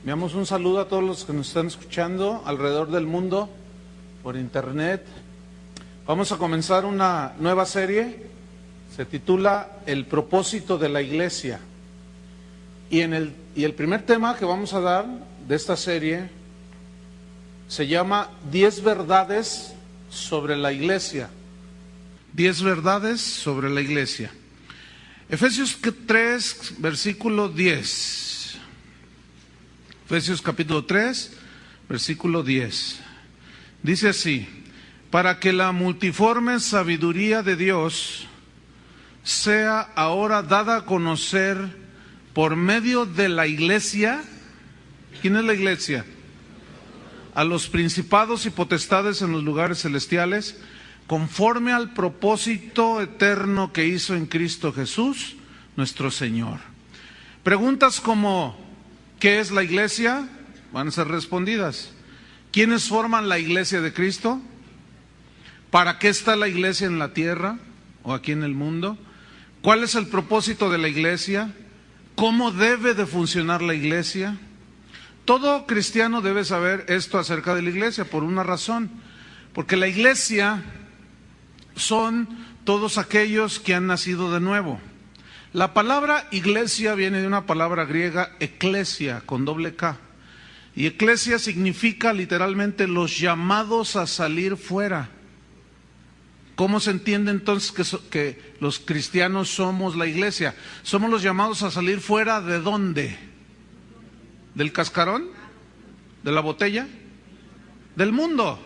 Enviamos un saludo a todos los que nos están escuchando alrededor del mundo por internet. Vamos a comenzar una nueva serie, se titula El propósito de la iglesia. Y el primer tema que vamos a dar de esta serie se llama 10 verdades sobre la iglesia. 10 verdades sobre la iglesia. Efesios 3, versículo 10. Efesios capítulo 3, versículo 10. Dice así: para que la multiforme sabiduría de Dios sea ahora dada a conocer por medio de la iglesia. ¿Quién es la iglesia? A los principados y potestades en los lugares celestiales, conforme al propósito eterno que hizo en Cristo Jesús, nuestro Señor. Preguntas como ¿qué es la iglesia? Van a ser respondidas. ¿Quiénes forman la iglesia de Cristo? ¿Para qué está la iglesia en la tierra o aquí en el mundo? ¿Cuál es el propósito de la iglesia? ¿Cómo debe de funcionar la iglesia? Todo cristiano debe saber esto acerca de la iglesia por una razón. Porque la iglesia son todos aquellos que han nacido de nuevo. La palabra iglesia viene de una palabra griega, eklesia, con doble K. Y eklesia significa literalmente los llamados a salir fuera. ¿Cómo se entiende entonces que los cristianos somos la iglesia? Somos los llamados a salir fuera ¿de dónde? ¿Del cascarón? ¿De la botella? Del mundo.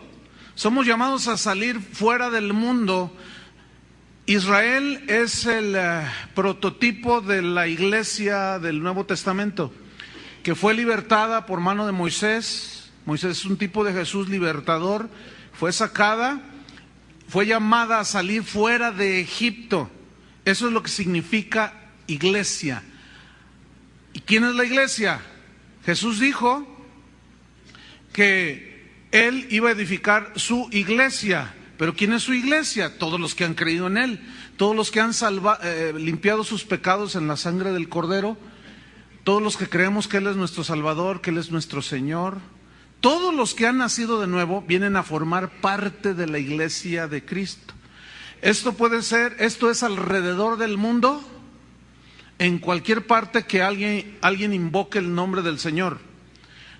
Somos llamados a salir fuera del mundo. Israel es el prototipo de la iglesia del Nuevo Testamento, que fue libertada por mano de Moisés. Moisés es un tipo de Jesús libertador. Fue sacada, fue llamada a salir fuera de Egipto. Eso es lo que significa iglesia. ¿Y quién es la iglesia? Jesús dijo que Él iba a edificar su iglesia. ¿Pero quién es su iglesia? Todos los que han creído en Él, todos los que han limpiado sus pecados en la sangre del Cordero, todos los que creemos que Él es nuestro Salvador, que Él es nuestro Señor. Todos los que han nacido de nuevo vienen a formar parte de la iglesia de Cristo. Esto es alrededor del mundo, en cualquier parte que alguien invoque el nombre del Señor.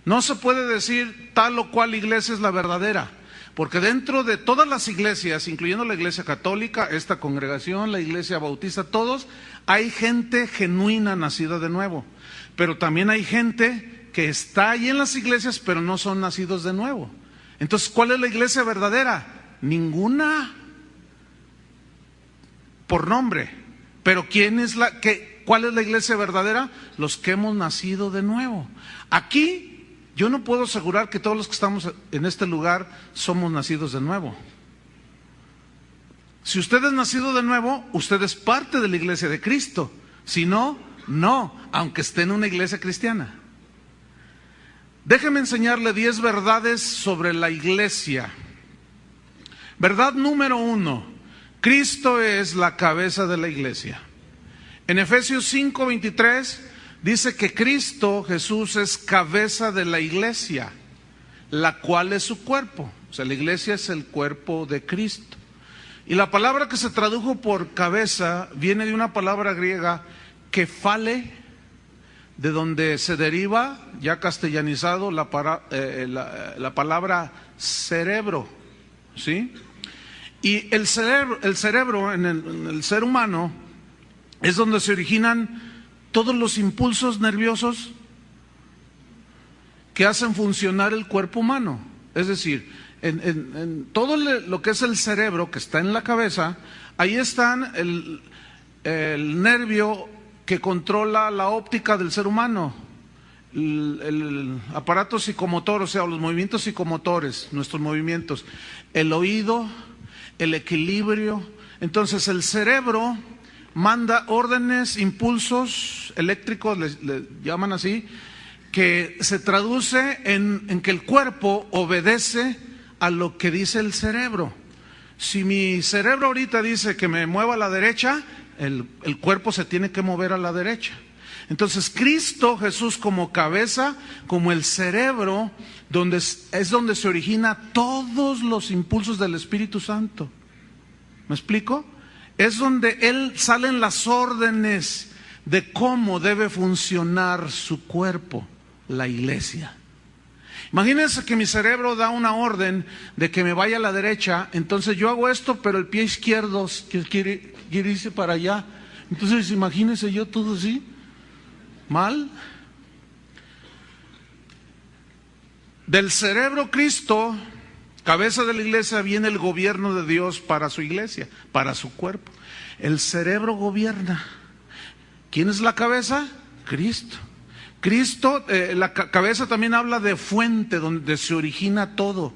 No se puede decir tal o cual iglesia es la verdadera, porque dentro de todas las iglesias, incluyendo la iglesia católica, esta congregación, la iglesia bautista, todos, hay gente genuina nacida de nuevo. Pero también hay gente que está ahí en las iglesias, pero no son nacidos de nuevo. Entonces, ¿cuál es la iglesia verdadera? Ninguna. Por nombre. Pero ¿cuál es la iglesia verdadera? Los que hemos nacido de nuevo. Aquí yo no puedo asegurar que todos los que estamos en este lugar somos nacidos de nuevo. Si usted es nacido de nuevo, usted es parte de la iglesia de Cristo. Si no, no, aunque esté en una iglesia cristiana. Déjeme enseñarle 10 verdades sobre la iglesia. Verdad número 1: Cristo es la cabeza de la iglesia. En Efesios 5:23 dice que Cristo Jesús es cabeza de la iglesia, la cual es su cuerpo. O sea, la iglesia es el cuerpo de Cristo. Y la palabra que se tradujo por cabeza viene de una palabra griega, kephale, de donde se deriva, ya castellanizado, la palabra cerebro, ¿sí? Y el cerebro en el ser humano es donde se originan todos los impulsos nerviosos que hacen funcionar el cuerpo humano. Es decir, en todo lo que es el cerebro, que está en la cabeza, ahí están el nervio que controla la óptica del ser humano, el aparato psicomotor, o sea, los movimientos psicomotores, nuestros movimientos, el oído, el equilibrio. Entonces el cerebro manda órdenes, impulsos eléctricos, le llaman así, que se traduce en que el cuerpo obedece a lo que dice el cerebro. Si mi cerebro ahorita dice que me mueva a la derecha, el cuerpo se tiene que mover a la derecha. Entonces Cristo Jesús como cabeza, como el cerebro, es donde se origina todos los impulsos del Espíritu Santo. ¿Me explico? Es donde Él salen las órdenes de cómo debe funcionar su cuerpo, la iglesia. Imagínense que mi cerebro da una orden de que me vaya a la derecha, entonces yo hago esto, pero el pie izquierdo quiere irse para allá. Entonces imagínense yo todo así, mal. Del cerebro Cristo, cabeza de la iglesia, viene el gobierno de Dios para su iglesia, para su cuerpo. El cerebro gobierna. ¿Quién es la cabeza? Cristo. Cristo, la cabeza también habla de fuente, donde se origina todo.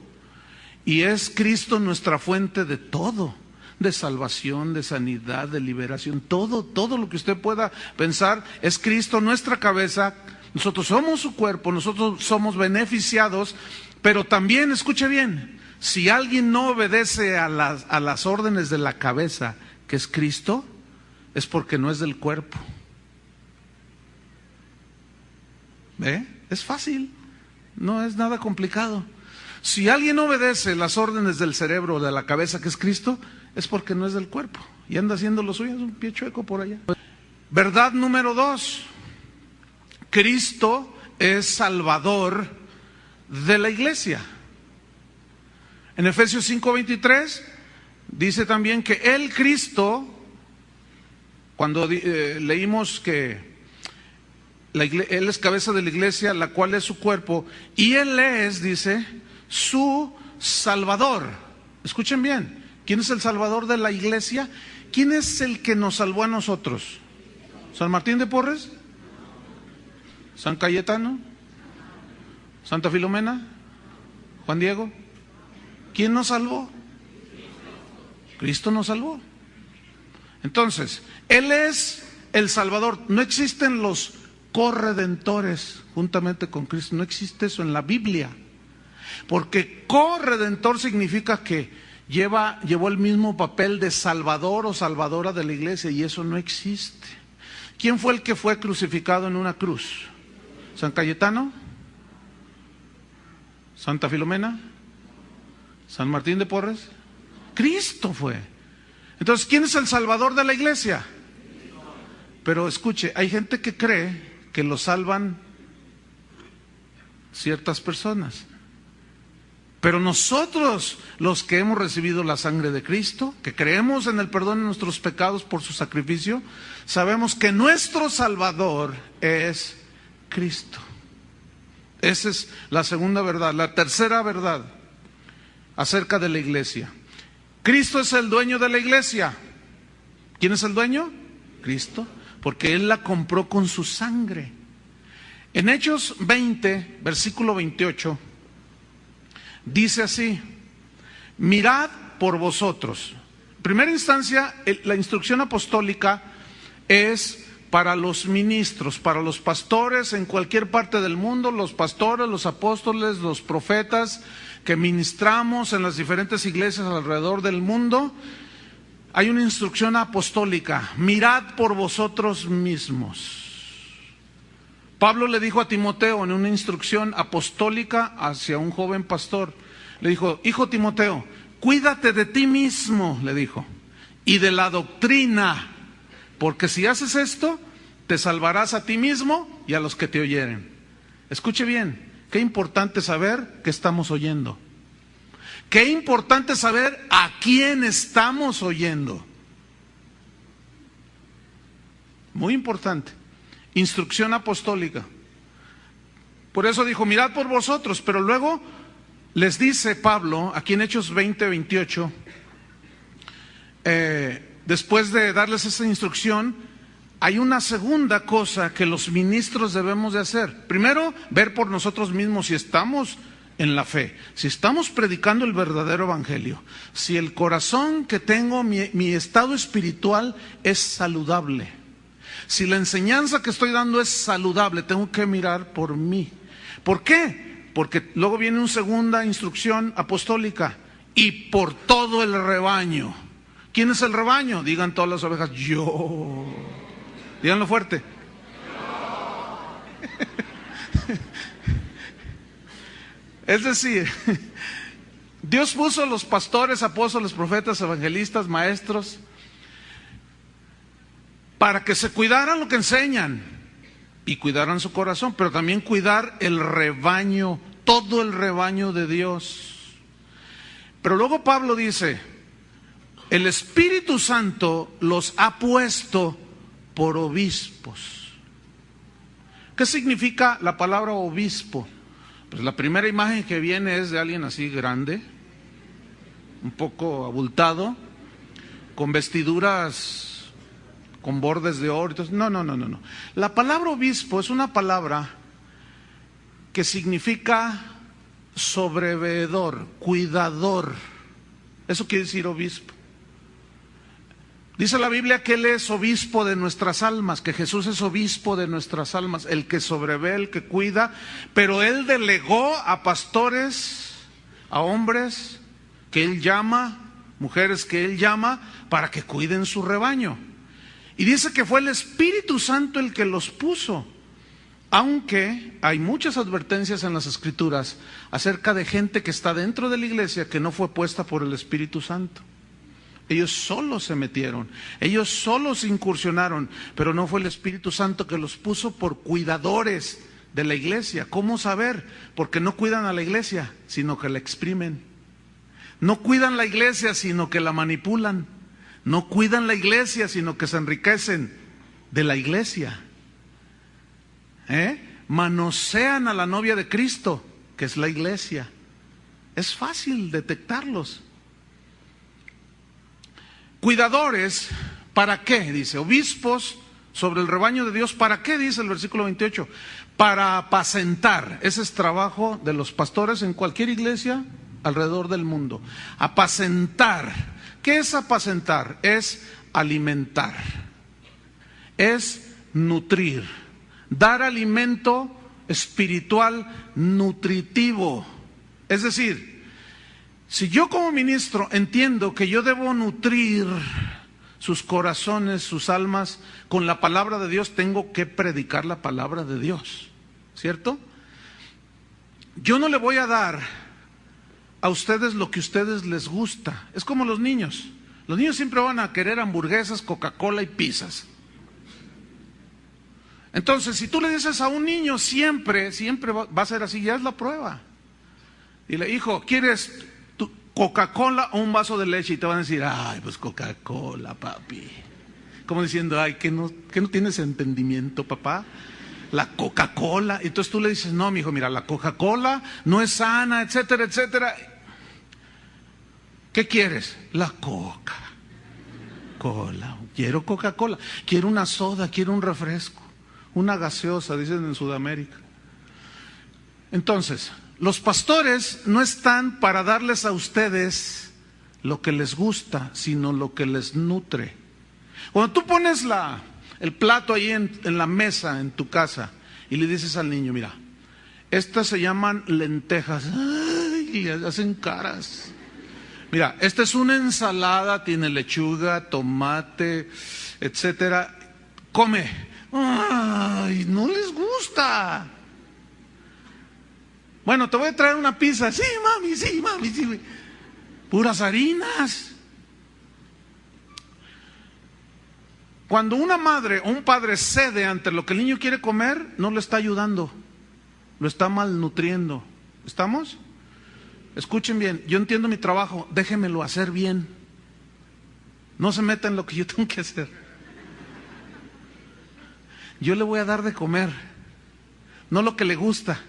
Y es Cristo nuestra fuente de todo, de salvación, de sanidad, de liberación, todo lo que usted pueda pensar es Cristo nuestra cabeza. Nosotros somos su cuerpo, nosotros somos beneficiados, pero también, escuche bien, si alguien no obedece a las órdenes de la cabeza, que es Cristo, es porque no es del cuerpo. ¿Ve? Es fácil, no es nada complicado. Si alguien obedece las órdenes del cerebro, de la cabeza, que es Cristo, es porque no es del cuerpo y anda haciendo lo suyo, es un pie chueco por allá. Verdad número 2, Cristo es Salvador de la iglesia. En Efesios 5:23 dice también que el Cristo, cuando leímos que Él es cabeza de la iglesia, la cual es su cuerpo, y Él es, dice, su Salvador. Escuchen bien, ¿quién es el Salvador de la iglesia? ¿Quién es el que nos salvó a nosotros? ¿San Martín de Porres? ¿San Cayetano? ¿Santa Filomena? ¿Juan Diego? ¿Quién nos salvó? Cristo nos salvó. Entonces, Él es el Salvador. No existen los corredentores juntamente con Cristo, no existe eso en la Biblia, porque corredentor significa que llevó el mismo papel de salvador o salvadora de la iglesia, y eso no existe. ¿Quién fue el que fue crucificado en una cruz? ¿San Cayetano? ¿Santa Filomena? ¿San Martín de Porres? Cristo fue. Entonces, ¿quién es el salvador de la iglesia? Pero escuche, hay gente que cree que lo salvan ciertas personas. Pero nosotros, los que hemos recibido la sangre de Cristo, que creemos en el perdón de nuestros pecados por su sacrificio, sabemos que nuestro Salvador es Cristo. Esa es la segunda verdad. La tercera verdad acerca de la iglesia: Cristo es el dueño de la iglesia. ¿Quién es el dueño? Cristo, porque Él la compró con su sangre. En Hechos 20, versículo 28, dice así: mirad por vosotros. En primera instancia, la instrucción apostólica es para los ministros, para los pastores en cualquier parte del mundo, los pastores, los apóstoles, los profetas que ministramos en las diferentes iglesias alrededor del mundo. Hay una instrucción apostólica: mirad por vosotros mismos. Pablo le dijo a Timoteo en una instrucción apostólica hacia un joven pastor, le dijo: hijo Timoteo, cuídate de ti mismo, le dijo, y de la doctrina, porque si haces esto, te salvarás a ti mismo y a los que te oyeren. Escuche bien, qué importante saber qué estamos oyendo. Qué importante saber a quién estamos oyendo. Muy importante. Instrucción apostólica. Por eso dijo: mirad por vosotros. Pero luego les dice Pablo, aquí en Hechos 20, 28, después de darles esa instrucción, hay una segunda cosa que los ministros debemos de hacer. Primero, ver por nosotros mismos si estamos en la fe, si estamos predicando el verdadero evangelio, si el corazón que tengo, mi estado espiritual es saludable, si la enseñanza que estoy dando es saludable. Tengo que mirar por mí. ¿Por qué? Porque luego viene una segunda instrucción apostólica: y por todo el rebaño. ¿Quién es el rebaño? Digan todas las ovejas: yo. Díganlo fuerte. Es decir, Dios puso a los pastores, apóstoles, profetas, evangelistas, maestros, para que se cuidaran lo que enseñan y cuidaran su corazón, pero también cuidar el rebaño, todo el rebaño de Dios. Pero luego Pablo dice, el Espíritu Santo los ha puesto por obispos. ¿Qué significa la palabra obispo? Pues la primera imagen que viene es de alguien así grande, un poco abultado, con vestiduras con bordes de oro. No. La palabra obispo es una palabra que significa sobreveedor, cuidador. Eso quiere decir obispo. Dice la Biblia que Él es obispo de nuestras almas, que Jesús es obispo de nuestras almas, el que sobrevé, el que cuida, pero Él delegó a pastores, a hombres que Él llama, mujeres que Él llama, para que cuiden su rebaño. Y dice que fue el Espíritu Santo el que los puso, aunque hay muchas advertencias en las Escrituras acerca de gente que está dentro de la iglesia que no fue puesta por el Espíritu Santo. Ellos solos se metieron, ellos solos incursionaron, pero no fue el Espíritu Santo que los puso por cuidadores de la iglesia. ¿Cómo saber? Porque no cuidan a la iglesia, sino que la exprimen. No cuidan la iglesia, sino que la manipulan. No cuidan la iglesia, sino que se enriquecen de la iglesia. Manosean a la novia de Cristo, que es la iglesia. Es fácil detectarlos. Cuidadores, ¿para qué? Dice, obispos sobre el rebaño de Dios, ¿para qué? Dice el versículo 28, para apacentar. Ese es trabajo de los pastores en cualquier iglesia alrededor del mundo. Apacentar. ¿Qué es apacentar? Es alimentar, es nutrir, dar alimento espiritual nutritivo. Es decir, si yo como ministro entiendo que yo debo nutrir sus corazones, sus almas con la palabra de Dios, tengo que predicar la palabra de Dios, ¿cierto? Yo no le voy a dar a ustedes lo que a ustedes les gusta. Es como los niños. Los niños siempre van a querer hamburguesas, Coca-Cola y pizzas. Entonces, si tú le dices a un niño siempre va a ser así, ya es la prueba. Dile, hijo, ¿quieres Coca-Cola o un vaso de leche? Y te van a decir, ay, pues Coca-Cola, papi. Como diciendo, ay, que no tienes entendimiento, papá. La Coca-Cola. Entonces tú le dices, no, mijo, mira, la Coca-Cola no es sana, etcétera, etcétera. ¿Qué quieres? La Coca-Cola. Quiero Coca-Cola. Quiero una soda, quiero un refresco, una gaseosa, dicen en Sudamérica. Entonces, los pastores no están para darles a ustedes lo que les gusta, sino lo que les nutre. Cuando tú pones el plato ahí en la mesa en tu casa y le dices al niño, mira, estas se llaman lentejas. Ay, hacen caras. Mira, esta es una ensalada, tiene lechuga, tomate, etcétera. Come. Ay, no les gusta. Bueno, te voy a traer una pizza. Sí, mami, sí. Puras harinas. Cuando una madre o un padre cede ante lo que el niño quiere comer, no lo está ayudando, lo está malnutriendo. ¿Estamos? Escuchen bien, yo entiendo mi trabajo, déjenmelo hacer bien. No se meta en lo que yo tengo que hacer. Yo le voy a dar de comer, no lo que le gusta,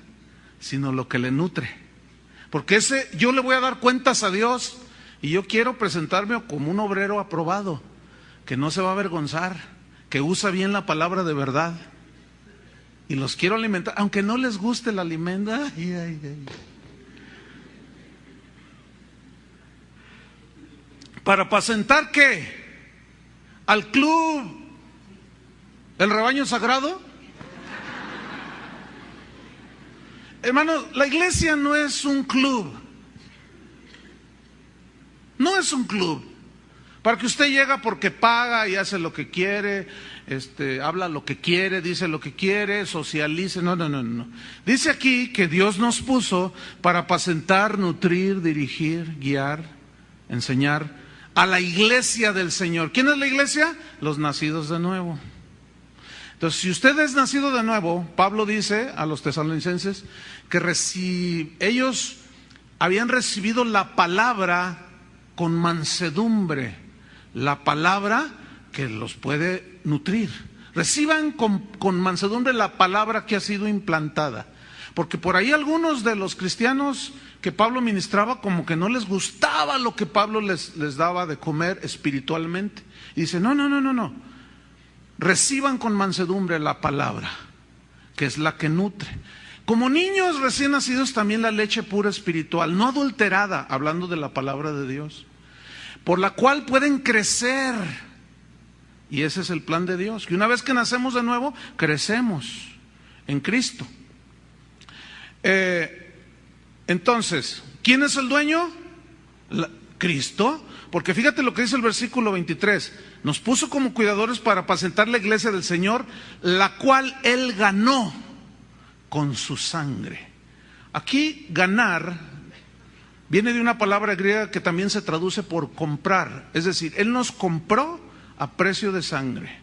sino lo que le nutre. Porque yo le voy a dar cuentas a Dios y yo quiero presentarme como un obrero aprobado, que no se va a avergonzar, que usa bien la palabra de verdad. Y los quiero alimentar, aunque no les guste el alimento. Ay. ¿Para apacentar qué? ¿Al club? ¿El rebaño sagrado? Hermano, la iglesia no es un club. No es un club. Para que usted llega porque paga y hace lo que quiere, habla lo que quiere, dice lo que quiere, socialice. No. Dice aquí que Dios nos puso para apacentar, nutrir, dirigir, guiar, enseñar a la iglesia del Señor. ¿Quién es la iglesia? Los nacidos de nuevo. Entonces, si usted es nacido de nuevo, Pablo dice a los tesalonicenses que ellos habían recibido la palabra con mansedumbre, la palabra que los puede nutrir. Reciban con mansedumbre la palabra que ha sido implantada. Porque por ahí algunos de los cristianos que Pablo ministraba como que no les gustaba lo que Pablo les daba de comer espiritualmente. Y dice, no. Reciban con mansedumbre la palabra, que es la que nutre. Como niños recién nacidos también la leche pura espiritual, no adulterada, hablando de la palabra de Dios, por la cual pueden crecer. Y ese es el plan de Dios, que una vez que nacemos de nuevo, crecemos en Cristo. Entonces, ¿quién es el dueño? Cristo. Porque fíjate lo que dice el versículo 23. Nos puso como cuidadores para apacentar la iglesia del Señor, la cual Él ganó con su sangre. Aquí ganar viene de una palabra griega que también se traduce por comprar. Es decir, Él nos compró a precio de sangre.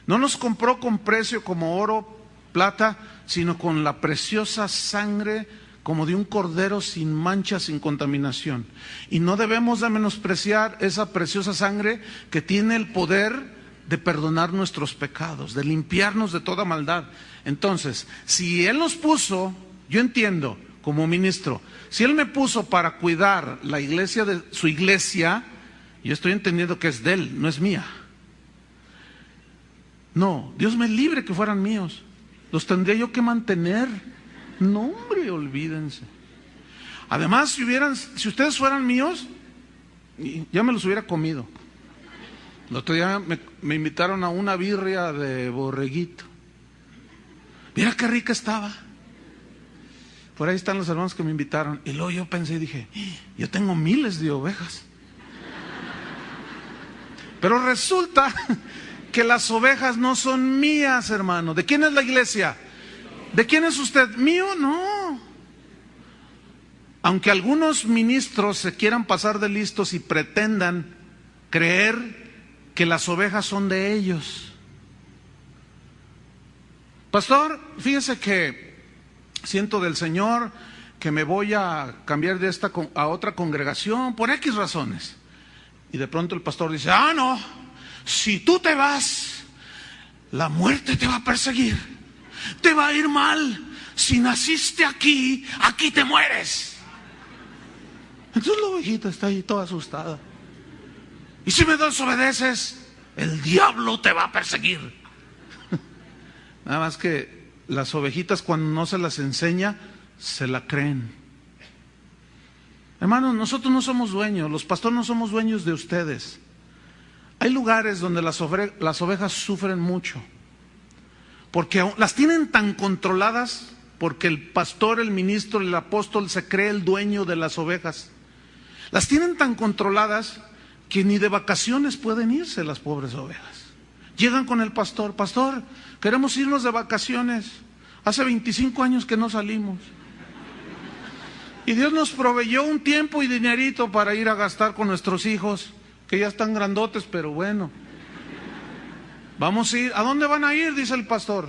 No nos compró con precio como oro, plata, sino con la preciosa sangre como de un cordero sin mancha, sin contaminación. Y no debemos de menospreciar esa preciosa sangre que tiene el poder de perdonar nuestros pecados, de limpiarnos de toda maldad. Entonces, si Él nos puso, yo entiendo como ministro, si Él me puso para cuidar la iglesia de su iglesia, yo estoy entendiendo que es de Él, no es mía. No, Dios me libre que fueran míos. Los tendría yo que mantener. No, hombre, olvídense. Además, si ustedes fueran míos, ya me los hubiera comido. El otro día me invitaron a una birria de borreguito. Mira qué rica estaba. Por ahí están los hermanos que me invitaron. Y luego yo pensé y dije, yo tengo miles de ovejas. Pero resulta que las ovejas no son mías, hermano. ¿De quién es la iglesia? ¿De quién es usted? ¿Mío? No. Aunque algunos ministros se quieran pasar de listos y pretendan creer que las ovejas son de ellos. Pastor, fíjese que siento del Señor que me voy a cambiar de esta a otra congregación por X razones. Y de pronto el pastor dice, no, si tú te vas, la muerte te va a perseguir. Te va a ir mal. Si naciste aquí, aquí te mueres. Entonces la ovejita está ahí toda asustada. Y si me desobedeces, el diablo te va a perseguir. Nada más que las ovejitas, cuando no se las enseña, se la creen. Hermanos, nosotros no somos dueños, los pastores no somos dueños de ustedes. Hay lugares donde las ovejas sufren mucho, porque las tienen tan controladas, porque el pastor, el ministro, el apóstol se cree el dueño de las ovejas. Las tienen tan controladas que ni de vacaciones pueden irse las pobres ovejas. Llegan con el pastor, pastor, queremos irnos de vacaciones. Hace 25 años que no salimos. Y Dios nos proveyó un tiempo y dinerito para ir a gastar con nuestros hijos, que ya están grandotes, pero bueno. Vamos a ir. ¿A dónde van a ir? Dice el pastor.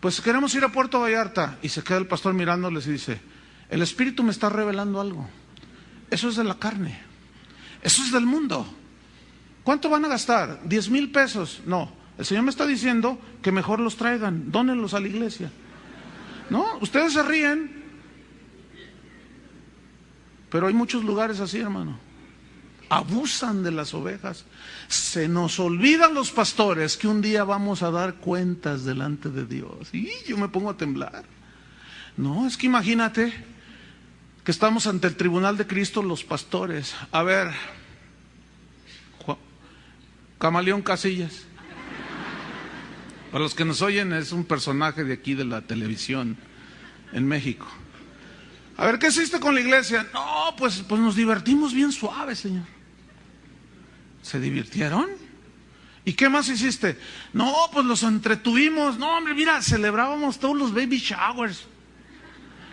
Pues queremos ir a Puerto Vallarta. Y se queda el pastor mirándoles y dice, el Espíritu me está revelando algo. Eso es de la carne. Eso es del mundo. ¿Cuánto van a gastar? 10,000 pesos. No, el Señor me está diciendo que mejor los traigan, dónenlos a la iglesia. No, ustedes se ríen, pero hay muchos lugares así, hermano. Abusan de las ovejas. Se nos olvidan los pastores que un día vamos a dar cuentas delante de Dios. Y yo me pongo a temblar. No, es que imagínate que estamos ante el tribunal de Cristo los pastores. A ver, Camaleón Casillas. Para los que nos oyen, es un personaje de aquí de la televisión en México. A ver, ¿qué hiciste con la iglesia? No, pues nos divertimos bien suave, Señor. ¿Se divirtieron? ¿Y qué más hiciste? No, pues los entretuvimos. No, hombre, mira, celebrábamos todos los baby showers,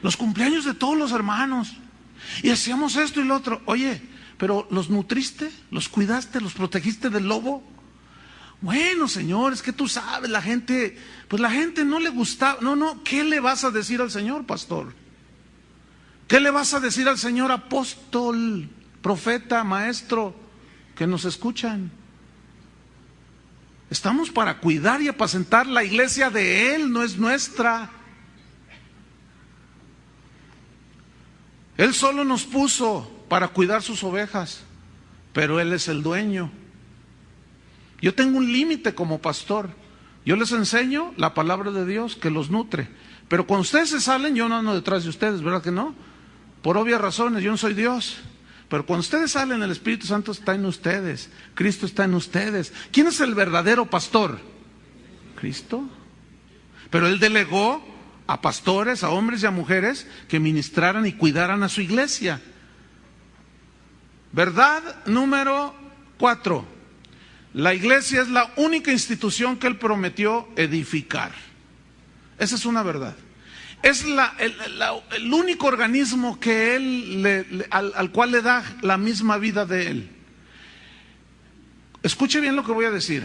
los cumpleaños de todos los hermanos, y hacíamos esto y lo otro. Oye, pero ¿los nutriste? ¿Los cuidaste? ¿Los protegiste del lobo? Bueno, Señor, es que tú sabes, la gente no le gustaba. No, ¿qué le vas a decir al Señor, pastor? ¿Qué le vas a decir al Señor, apóstol, profeta, maestro, que nos escuchan? Estamos para cuidar y apacentar la iglesia de Él, no es nuestra. Él solo nos puso para cuidar sus ovejas, pero Él es el dueño. Yo tengo un límite como pastor. Yo les enseño la palabra de Dios que los nutre, pero cuando ustedes se salen, yo no ando detrás de ustedes, ¿verdad que no? Por obvias razones, yo no soy Dios. Pero cuando ustedes salen, el Espíritu Santo está en ustedes, Cristo está en ustedes. ¿Quién es el verdadero pastor? Cristo. Pero Él delegó a pastores, a hombres y a mujeres que ministraran y cuidaran a su iglesia. Verdad número 4. La iglesia es la única institución que Él prometió edificar. Esa es una verdad. Es el único organismo que Él al cual le da la misma vida de Él. Escuche bien lo que voy a decir.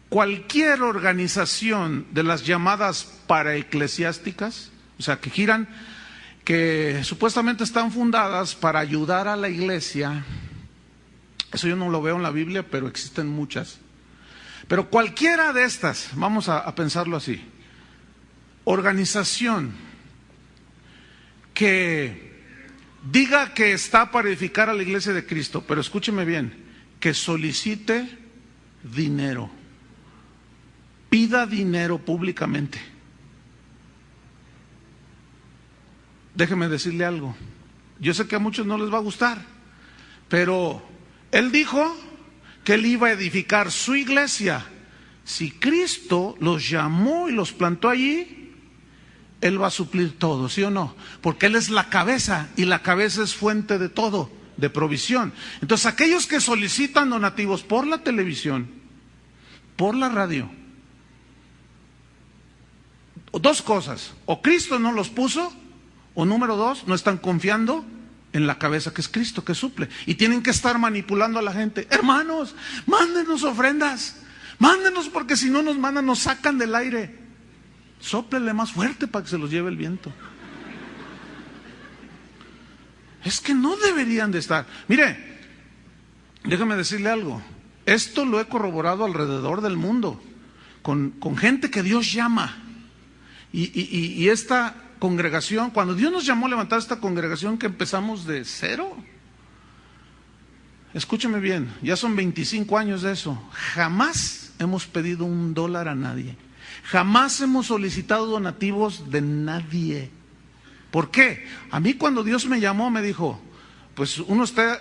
Cualquier organización de las llamadas paraeclesiásticas, o sea, que giran, que supuestamente están fundadas para ayudar a la iglesia, eso yo no lo veo en la Biblia, pero existen muchas. Pero cualquiera de estas, vamos a pensarlo así, organización que diga que está para edificar a la iglesia de Cristo, pero escúcheme bien, que solicite dinero, pida dinero públicamente. Déjeme decirle algo, yo sé que a muchos no les va a gustar, pero Él dijo que Él iba a edificar su iglesia. Si Cristo los llamó y los plantó allí, Él va a suplir todo, ¿sí o no? Porque Él es la cabeza, y la cabeza es fuente de todo, de provisión. Entonces, aquellos que solicitan donativos por la televisión, por la radio, dos cosas: o Cristo no los puso, o número 2, no están confiando en la cabeza que es Cristo, que suple, y tienen que estar manipulando a la gente. Hermanos, mándenos ofrendas, mándenos, porque si no nos mandan, nos sacan del aire. Sóplele más fuerte para que se los lleve el viento. Es que no deberían de estar. Mire, déjame decirle algo. Esto lo he corroborado alrededor del mundo, con gente que Dios llama. Y esta congregación, cuando Dios nos llamó a levantar esta congregación, que empezamos de cero, escúcheme bien, ya son 25 años de eso, jamás hemos pedido $1 a nadie. Jamás hemos solicitado donativos de nadie. ¿Por qué? A mí, cuando Dios me llamó, me dijo, pues uno está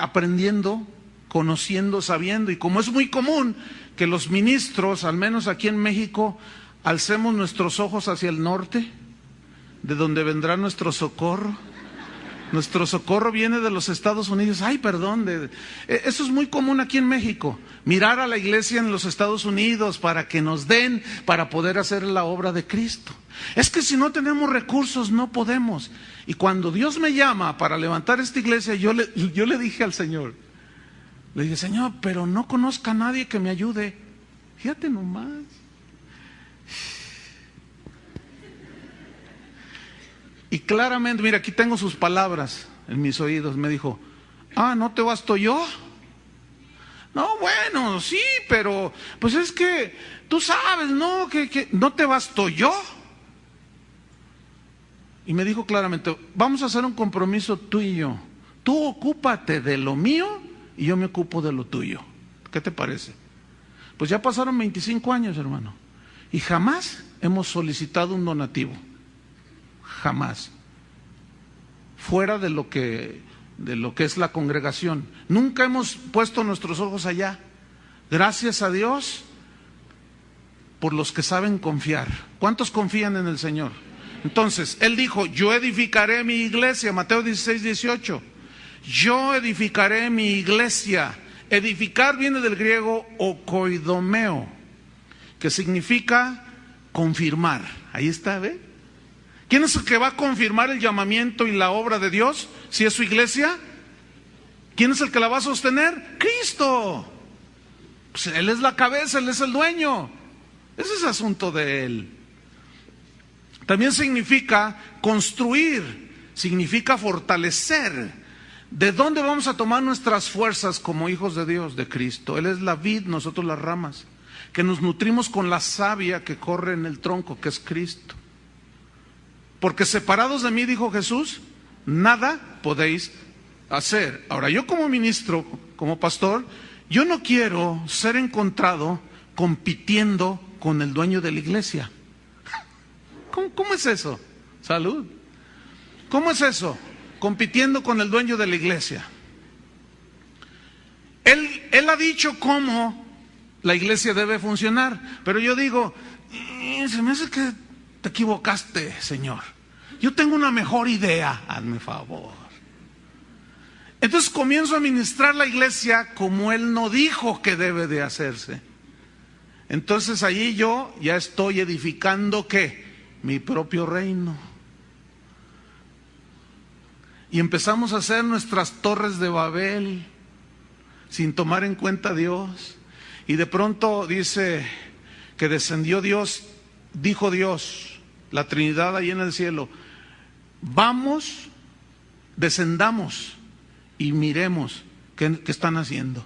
aprendiendo, conociendo, sabiendo, y como es muy común que los ministros, al menos aquí en México, alcemos nuestros ojos hacia el norte, de donde vendrá nuestro socorro. Nuestro socorro viene de los Estados Unidos. Ay, perdón, eso es muy común aquí en México, mirar a la iglesia en los Estados Unidos para que nos den, para poder hacer la obra de Cristo. Es que si no tenemos recursos no podemos. Y cuando Dios me llama para levantar esta iglesia, yo le dije al Señor, le dije, Señor, pero no conozco a nadie que me ayude. Fíjate nomás. Y claramente, mira, aquí tengo sus palabras en mis oídos. Me dijo, ¿no te basto yo? No, bueno, sí, pero pues es que tú sabes, ¿no? Que no te basto yo. Y me dijo claramente, vamos a hacer un compromiso tú y yo. Tú ocúpate de lo mío y yo me ocupo de lo tuyo. ¿Qué te parece? Pues ya pasaron 25 años, hermano, y jamás hemos solicitado un donativo. Jamás. Fuera de lo que es la congregación. Nunca hemos puesto nuestros ojos allá. Gracias a Dios por los que saben confiar. ¿Cuántos confían en el Señor? Entonces, Él dijo, yo edificaré mi iglesia, Mateo 16:18. Yo edificaré mi iglesia Edificar viene del griego okoidomeo, que significa confirmar. Ahí está, ¿ve? ¿Quién es el que va a confirmar el llamamiento y la obra de Dios? Si es su iglesia. ¿Quién es el que la va a sostener? Cristo. Pues Él es la cabeza, Él es el dueño. Ese es asunto de Él. También significa construir, significa fortalecer. ¿De dónde vamos a tomar nuestras fuerzas como hijos de Dios? De Cristo. Él es la vid, nosotros las ramas, que nos nutrimos con la savia que corre en el tronco, que es Cristo. Porque separados de mí, dijo Jesús, nada podéis hacer. Ahora, yo como ministro, como pastor, yo no quiero ser encontrado compitiendo con el dueño de la iglesia. ¿Cómo es eso? Salud. ¿Cómo es eso? Compitiendo con el dueño de la iglesia. Él ha dicho cómo la iglesia debe funcionar, pero yo digo, se me hace que te equivocaste, Señor. Yo tengo una mejor idea, hazme favor. Entonces comienzo a ministrar la iglesia como Él no dijo que debe de hacerse. Entonces allí yo ya estoy edificando ¿qué? Mi propio reino. Y empezamos a hacer nuestras torres de Babel sin tomar en cuenta a Dios. Y de pronto dice que descendió Dios, dijo Dios, la Trinidad ahí en el cielo, vamos, descendamos y miremos qué están haciendo.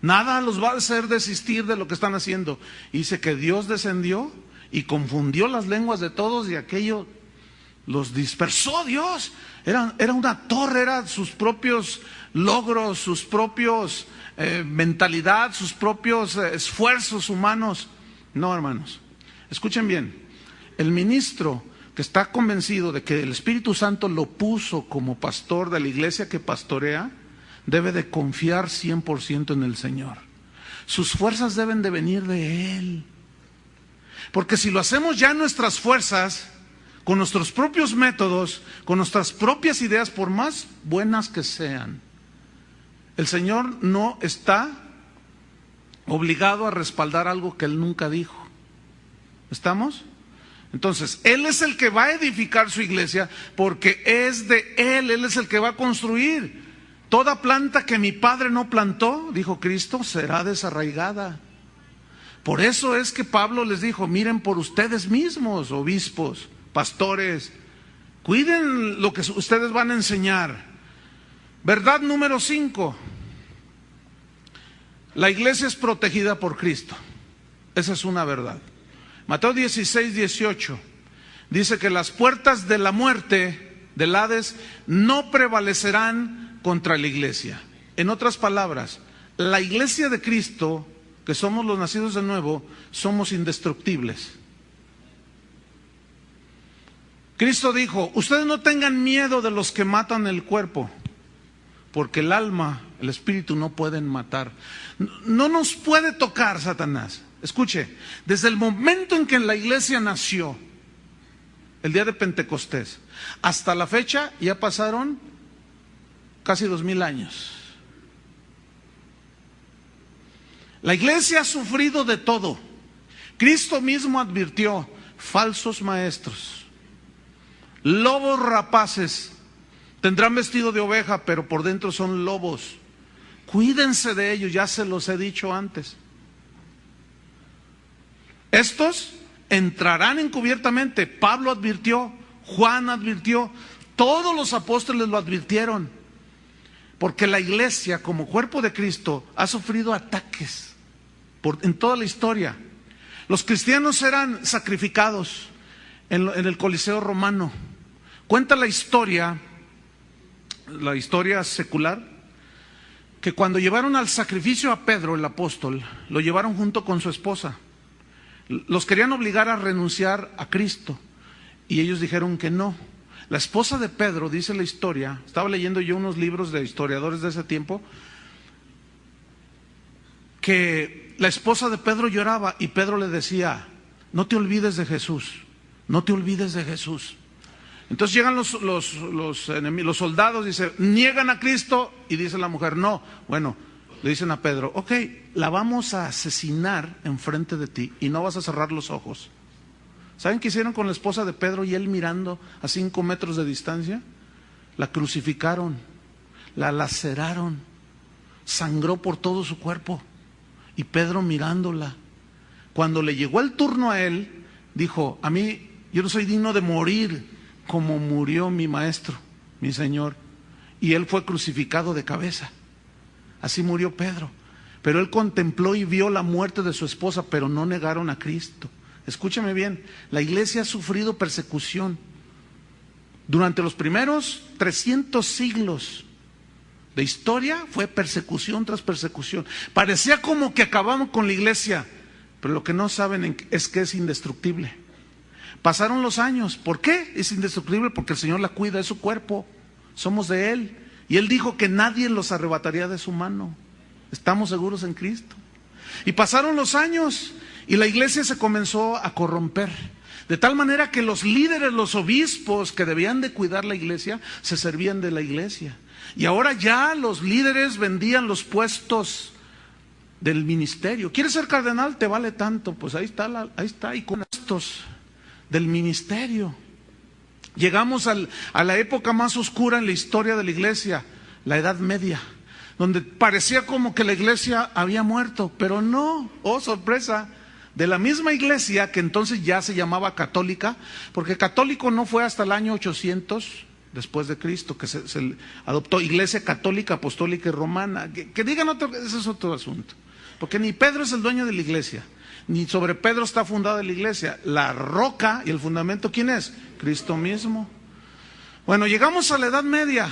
Nada los va a hacer desistir de lo que están haciendo. Y dice que Dios descendió y confundió las lenguas de todos y aquello los dispersó Dios. Era una torre, eran sus propios logros, sus propios mentalidad, sus propios esfuerzos humanos. No, hermanos, escuchen bien. El ministro que está convencido de que el Espíritu Santo lo puso como pastor de la iglesia que pastorea, debe de confiar 100% en el Señor. Sus fuerzas deben de venir de Él. Porque si lo hacemos ya en nuestras fuerzas, con nuestros propios métodos, con nuestras propias ideas, por más buenas que sean, el Señor no está obligado a respaldar algo que Él nunca dijo. ¿Estamos? Entonces, Él es el que va a edificar su iglesia porque es de Él es el que va a construir. Toda planta que mi Padre no plantó, dijo Cristo, será desarraigada. Por eso es que Pablo les dijo, miren por ustedes mismos, obispos, pastores, cuiden lo que ustedes van a enseñar. Verdad número 5, la iglesia es protegida por Cristo. Esa es una verdad. Mateo 16:18 dice que las puertas de la muerte, del Hades, no prevalecerán contra la iglesia. En otras palabras, la iglesia de Cristo, que somos los nacidos de nuevo, somos indestructibles. Cristo dijo, ustedes no tengan miedo de los que matan el cuerpo, porque el alma, el espíritu no pueden matar. No nos puede tocar Satanás. Escuche, desde el momento en que la iglesia nació, el día de Pentecostés, hasta la fecha ya pasaron casi 2000 años. La iglesia ha sufrido de todo. Cristo mismo advirtió, falsos maestros, lobos rapaces, tendrán vestido de oveja, pero por dentro son lobos. Cuídense de ellos, ya se los he dicho antes. Estos entrarán encubiertamente. Pablo advirtió, Juan advirtió, todos los apóstoles lo advirtieron. Porque la iglesia como cuerpo de Cristo ha sufrido ataques en toda la historia. Los cristianos eran sacrificados en el Coliseo romano. Cuenta la historia secular, que cuando llevaron al sacrificio a Pedro, el apóstol, lo llevaron junto con su esposa. Los querían obligar a renunciar a Cristo y ellos dijeron que no. La esposa de Pedro, dice la historia, estaba leyendo yo unos libros de historiadores de ese tiempo, que la esposa de Pedro lloraba y Pedro le decía, no te olvides de Jesús, no te olvides de Jesús. Entonces llegan los soldados, dice, niegan a Cristo y dice la mujer, no, bueno, le dicen a Pedro, ok, la vamos a asesinar enfrente de ti y no vas a cerrar los ojos. ¿Saben qué hicieron con la esposa de Pedro y él mirando a 5 metros de distancia? La crucificaron, la laceraron, sangró por todo su cuerpo y Pedro mirándola. Cuando le llegó el turno a él, dijo, a mí, yo no soy digno de morir como murió mi maestro, mi Señor. Y él fue crucificado de cabeza. Así murió Pedro. Pero él contempló y vio la muerte de su esposa, pero no negaron a Cristo. Escúchame bien, la iglesia ha sufrido persecución. Durante los primeros 300 siglos de historia fue persecución tras persecución. Parecía como que acabamos con la iglesia, pero lo que no saben es que es indestructible. Pasaron los años. ¿Por qué es indestructible? Porque el Señor la cuida, es su cuerpo, somos de Él. Y Él dijo que nadie los arrebataría de su mano. Estamos seguros en Cristo. Y pasaron los años y la iglesia se comenzó a corromper. De tal manera que los líderes, los obispos que debían de cuidar la iglesia, se servían de la iglesia. Y ahora ya los líderes vendían los puestos del ministerio. ¿Quieres ser cardenal? Te vale tanto. Pues ahí está, y con estos del ministerio. Llegamos a la época más oscura en la historia de la iglesia, la Edad Media, donde parecía como que la iglesia había muerto, pero no, oh sorpresa, de la misma iglesia que entonces ya se llamaba católica, porque católico no fue hasta el año 800 después de Cristo, que se adoptó Iglesia Católica, Apostólica y Romana. Que digan otro, ese es otro asunto, porque ni Pedro es el dueño de la iglesia, ni sobre Pedro está fundada la iglesia. La roca y el fundamento, ¿quién es? Cristo mismo. Bueno, llegamos a la Edad Media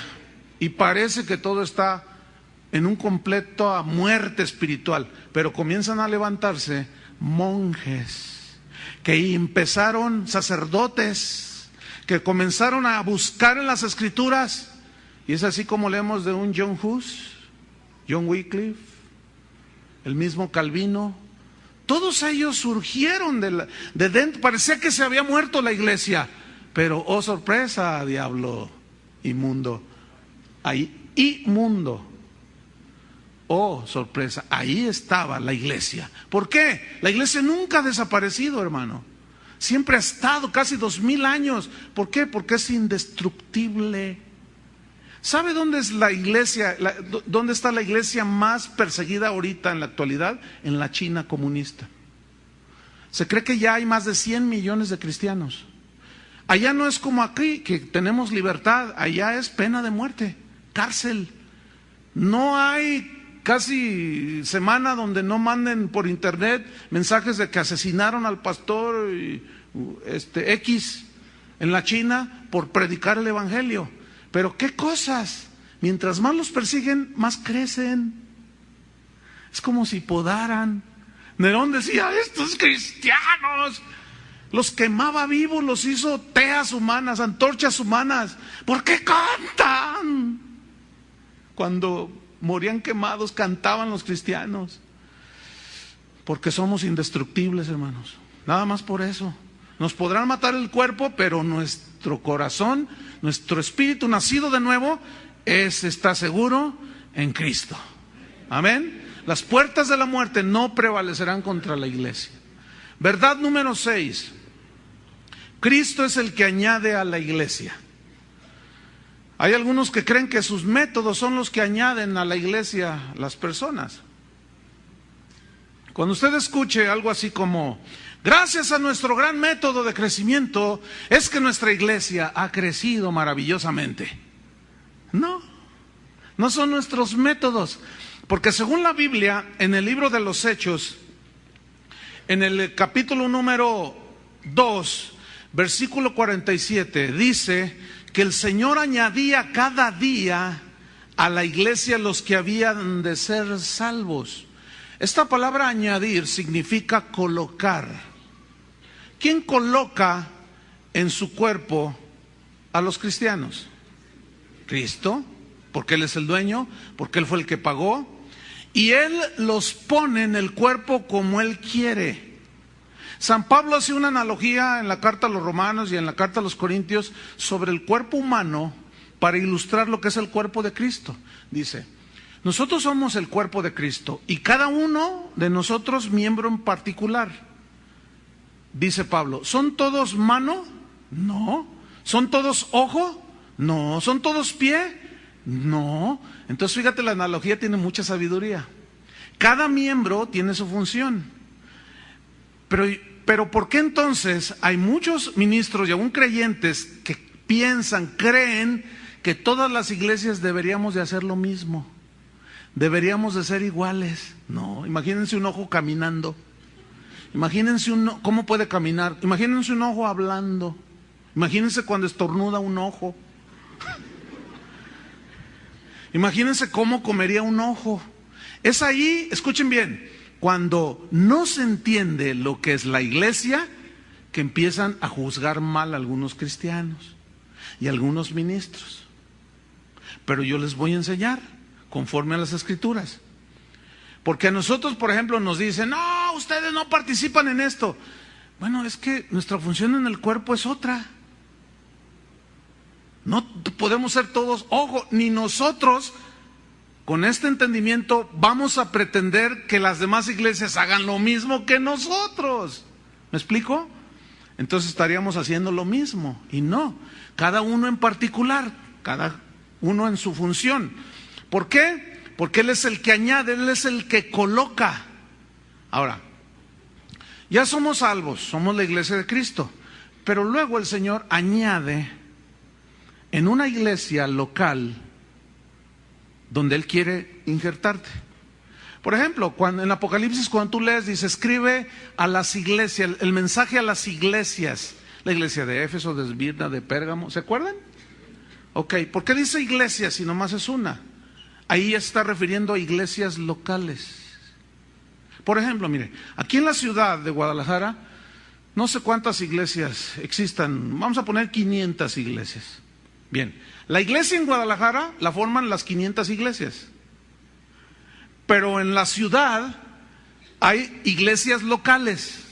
y parece que todo está en un completo muerte espiritual, pero comienzan a levantarse monjes que empezaron, sacerdotes que comenzaron a buscar en las escrituras, y es así como leemos de un John Hus, John Wycliffe, el mismo Calvino. Todos ellos surgieron de dentro. Parecía que se había muerto la iglesia, pero oh sorpresa, diablo inmundo, ahí inmundo. Oh, sorpresa, ahí estaba la iglesia. ¿Por qué? La iglesia nunca ha desaparecido, hermano. Siempre ha estado, casi 2000 años. ¿Por qué? Porque es indestructible. ¿Sabe dónde es la iglesia? ¿Dónde está la iglesia más perseguida ahorita en la actualidad? En la China comunista. Se cree que ya hay más de 100 millones de cristianos. Allá no es como aquí, que tenemos libertad. Allá es pena de muerte, cárcel. No hay casi semana donde no manden por internet mensajes de que asesinaron al pastor X en la China por predicar el evangelio. Pero qué cosas, mientras más los persiguen, más crecen. Es como si podaran. Nerón decía, estos cristianos los quemaba vivos, los hizo teas humanas, antorchas humanas. ¿Por qué cantan? Cuando morían quemados, cantaban los cristianos. Porque somos indestructibles, hermanos. Nada más por eso. Nos podrán matar el cuerpo, pero nuestro corazón, nuestro espíritu nacido de nuevo, está seguro en Cristo. Amén. Las puertas de la muerte no prevalecerán contra la iglesia. Verdad número 6. Cristo es el que añade a la iglesia. Hay algunos que creen que sus métodos son los que añaden a la iglesia las personas. Cuando usted escuche algo así como, gracias a nuestro gran método de crecimiento, es que nuestra iglesia ha crecido maravillosamente. No son nuestros métodos. Porque según la Biblia, en el libro de los Hechos, en el capítulo número 2, versículo 47, dice que el Señor añadía cada día a la iglesia los que habían de ser salvos. Esta palabra añadir significa colocar. ¿Quién coloca en su cuerpo a los cristianos? Cristo, porque Él es el dueño, porque Él fue el que pagó, y Él los pone en el cuerpo como Él quiere. San Pablo hace una analogía en la carta a los Romanos y en la carta a los Corintios sobre el cuerpo humano para ilustrar lo que es el cuerpo de Cristo. Dice, Nosotros somos el cuerpo de Cristo y cada uno de nosotros miembro en particular. Dice Pablo, ¿son todos mano? No. ¿Son todos ojo? No. ¿Son todos pie? No. Entonces fíjate, la analogía tiene mucha sabiduría. Cada miembro tiene su función. Pero ¿por qué entonces hay muchos ministros y aún creyentes que piensan, creen que todas las iglesias deberíamos de hacer lo mismo? Deberíamos de ser iguales. No, imagínense un ojo caminando. Imagínense cómo puede caminar. Imagínense un ojo hablando. Imagínense cuando estornuda un ojo. Imagínense cómo comería un ojo. Es ahí, escuchen bien, cuando no se entiende lo que es la iglesia, que empiezan a juzgar mal a algunos cristianos y a algunos ministros. Pero yo les voy a enseñar conforme a las Escrituras. Porque a nosotros, por ejemplo, nos dicen, no, ustedes no participan en esto. Bueno, es que nuestra función en el cuerpo es otra. No podemos ser todos, ojo, ni nosotros con este entendimiento vamos a pretender que las demás iglesias hagan lo mismo que nosotros. ¿Me explico? Entonces estaríamos haciendo lo mismo. Y no, cada uno en particular, cada uno en su función. ¿Por qué? Porque Él es el que añade, Él es el que coloca. Ahora, ya somos salvos, somos la iglesia de Cristo, pero luego el Señor añade en una iglesia local donde Él quiere injertarte. Por ejemplo, cuando en Apocalipsis, cuando tú lees, dice, escribe a las iglesias, el mensaje a las iglesias, la iglesia de Éfeso, de Esmirna, de Pérgamo, ¿se acuerdan? Ok, ¿por qué dice iglesia si nomás es una? Ahí ya se está refiriendo a iglesias locales. Por ejemplo, mire, aquí en la ciudad de Guadalajara, no sé cuántas iglesias existan, vamos a poner 500 iglesias. Bien, la iglesia en Guadalajara la forman las 500 iglesias. Pero en la ciudad hay iglesias locales.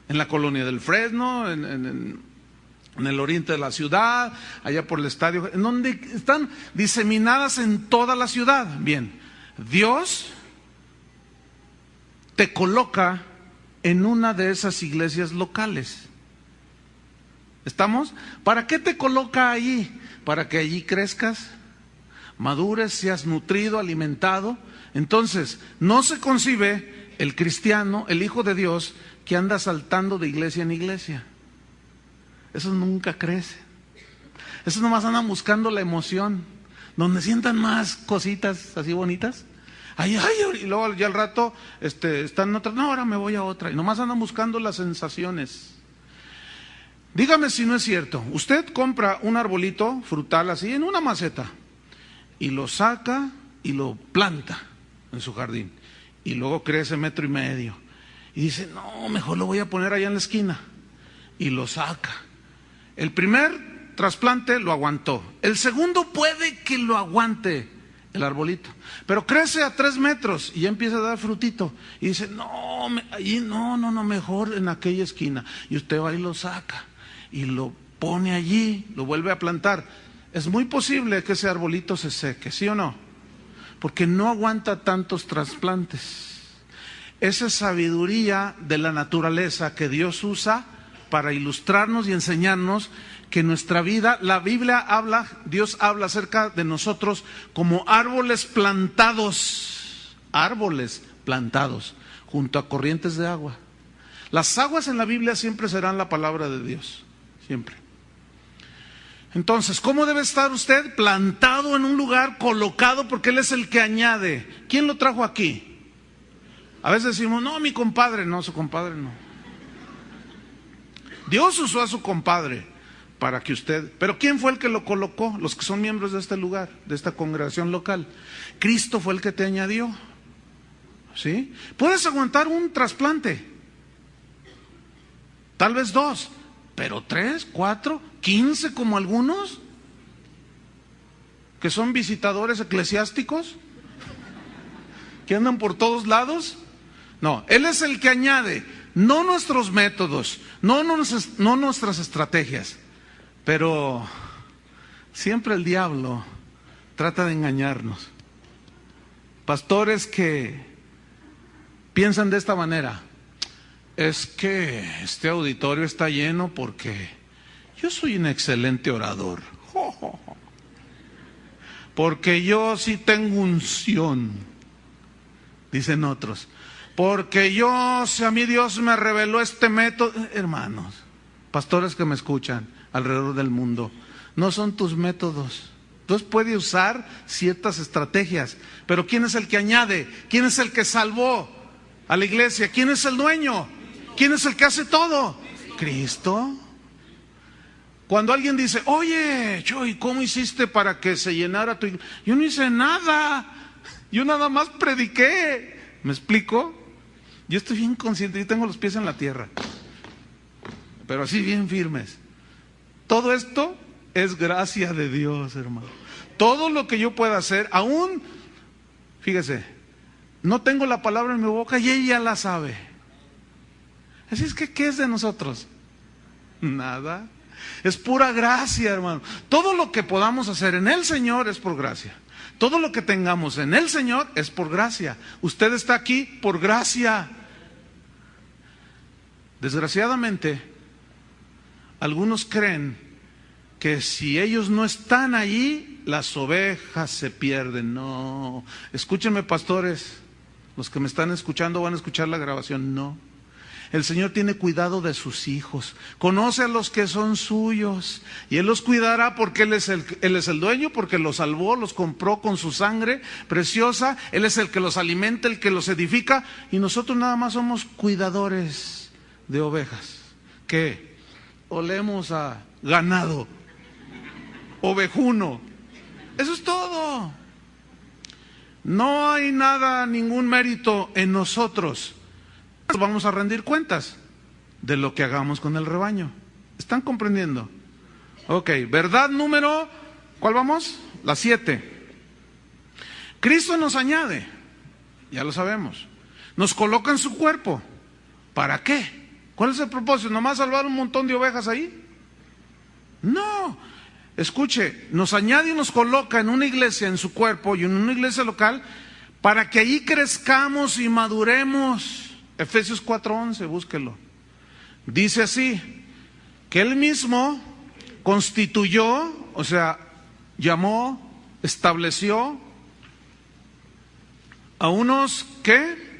En la colonia del Fresno, en el oriente de la ciudad, allá por el estadio, en donde están diseminadas en toda la ciudad. Bien, Dios te coloca en una de esas iglesias locales. ¿Estamos? ¿Para qué te coloca allí? Para que allí crezcas, madures, seas nutrido, alimentado. Entonces, no se concibe el cristiano, el hijo de Dios, que anda saltando de iglesia en iglesia. Eso nunca crece. Esos nomás andan buscando la emoción, donde sientan más cositas así bonitas. Ay, y luego ya al rato están en otra, no, ahora me voy a otra. Y nomás andan buscando las sensaciones. Dígame si no es cierto. Usted compra un arbolito frutal así en una maceta y lo saca y lo planta en su jardín y luego crece 1,5 metros y dice, no, mejor lo voy a poner allá en la esquina, y lo saca. El primer trasplante lo aguantó, el segundo puede que lo aguante el arbolito, pero crece a 3 metros y ya empieza a dar frutito y dice, no, allí no, mejor en aquella esquina, y usted va y lo saca y lo pone allí, lo vuelve a plantar. Es muy posible que ese arbolito se seque, ¿sí o no? Porque no aguanta tantos trasplantes. Esa es sabiduría de la naturaleza que Dios usa para ilustrarnos y enseñarnos que nuestra vida, la Biblia habla, Dios habla acerca de nosotros como árboles plantados junto a corrientes de agua. Las aguas en la Biblia siempre serán la palabra de Dios, siempre. Entonces, ¿cómo debe estar usted? Plantado en un lugar, colocado, porque Él es el que añade. ¿Quién lo trajo aquí? A veces decimos, no, mi compadre. No, su compadre no. Dios usó a su compadre para que usted... Pero ¿quién fue el que lo colocó? Los que son miembros de este lugar, de esta congregación local. Cristo fue el que te añadió. ¿Sí? Puedes aguantar un trasplante. Tal vez 2, pero 3, 4, 15 como algunos, que son visitadores eclesiásticos, que andan por todos lados. No, Él es el que añade, no nuestros métodos, no nuestras estrategias, pero siempre el diablo trata de engañarnos. Pastores que piensan de esta manera: es que este auditorio está lleno porque yo soy un excelente orador, porque yo sí tengo unción, dicen otros, porque yo, si a mí Dios me reveló este método. Hermanos, pastores que me escuchan alrededor del mundo, no son tus métodos. Dios puede usar ciertas estrategias, pero ¿quién es el que añade? ¿Quién es el que salvó a la iglesia? ¿Quién es el dueño? ¿Quién es el que hace todo? Cristo. Cuando alguien dice: oye, Choy, ¿cómo hiciste para que se llenara tu iglesia? Yo no hice nada, yo nada más prediqué. ¿Me explico? Yo estoy bien consciente, yo tengo los pies en la tierra, pero así bien firmes. Todo esto es gracia de Dios, hermano. Todo lo que yo pueda hacer, aún, fíjese, no tengo la palabra en mi boca y ella la sabe. Así es que, ¿qué es de nosotros? Nada. Es pura gracia, hermano. Todo lo que podamos hacer en el Señor es por gracia. Todo lo que tengamos en el Señor es por gracia. Usted está aquí por gracia. Desgraciadamente, algunos creen que si ellos no están allí, las ovejas se pierden. No. Escúchenme, pastores, los que me están escuchando van a escuchar la grabación. No. El Señor tiene cuidado de sus hijos, conoce a los que son suyos y Él los cuidará porque Él es el dueño, porque los salvó, los compró con su sangre preciosa. Él es el que los alimenta, el que los edifica, y nosotros nada más somos cuidadores de ovejas que olemos a ganado, ovejuno. Eso es todo. No hay nada, ningún mérito en nosotros. Vamos a rendir cuentas de lo que hagamos con el rebaño. ¿Están comprendiendo? Ok, verdad número, ¿cuál vamos? La 7. Cristo nos añade, ya lo sabemos, nos coloca en su cuerpo. ¿Para qué? ¿Cuál es el propósito? ¿Nomás salvar un montón de ovejas ahí? No, escuche, nos añade y nos coloca en una iglesia, en su cuerpo y en una iglesia local, para que ahí crezcamos y maduremos. Efesios 4:11, búsquelo. Dice así, que Él mismo constituyó, o sea, llamó, estableció a unos, ¿qué?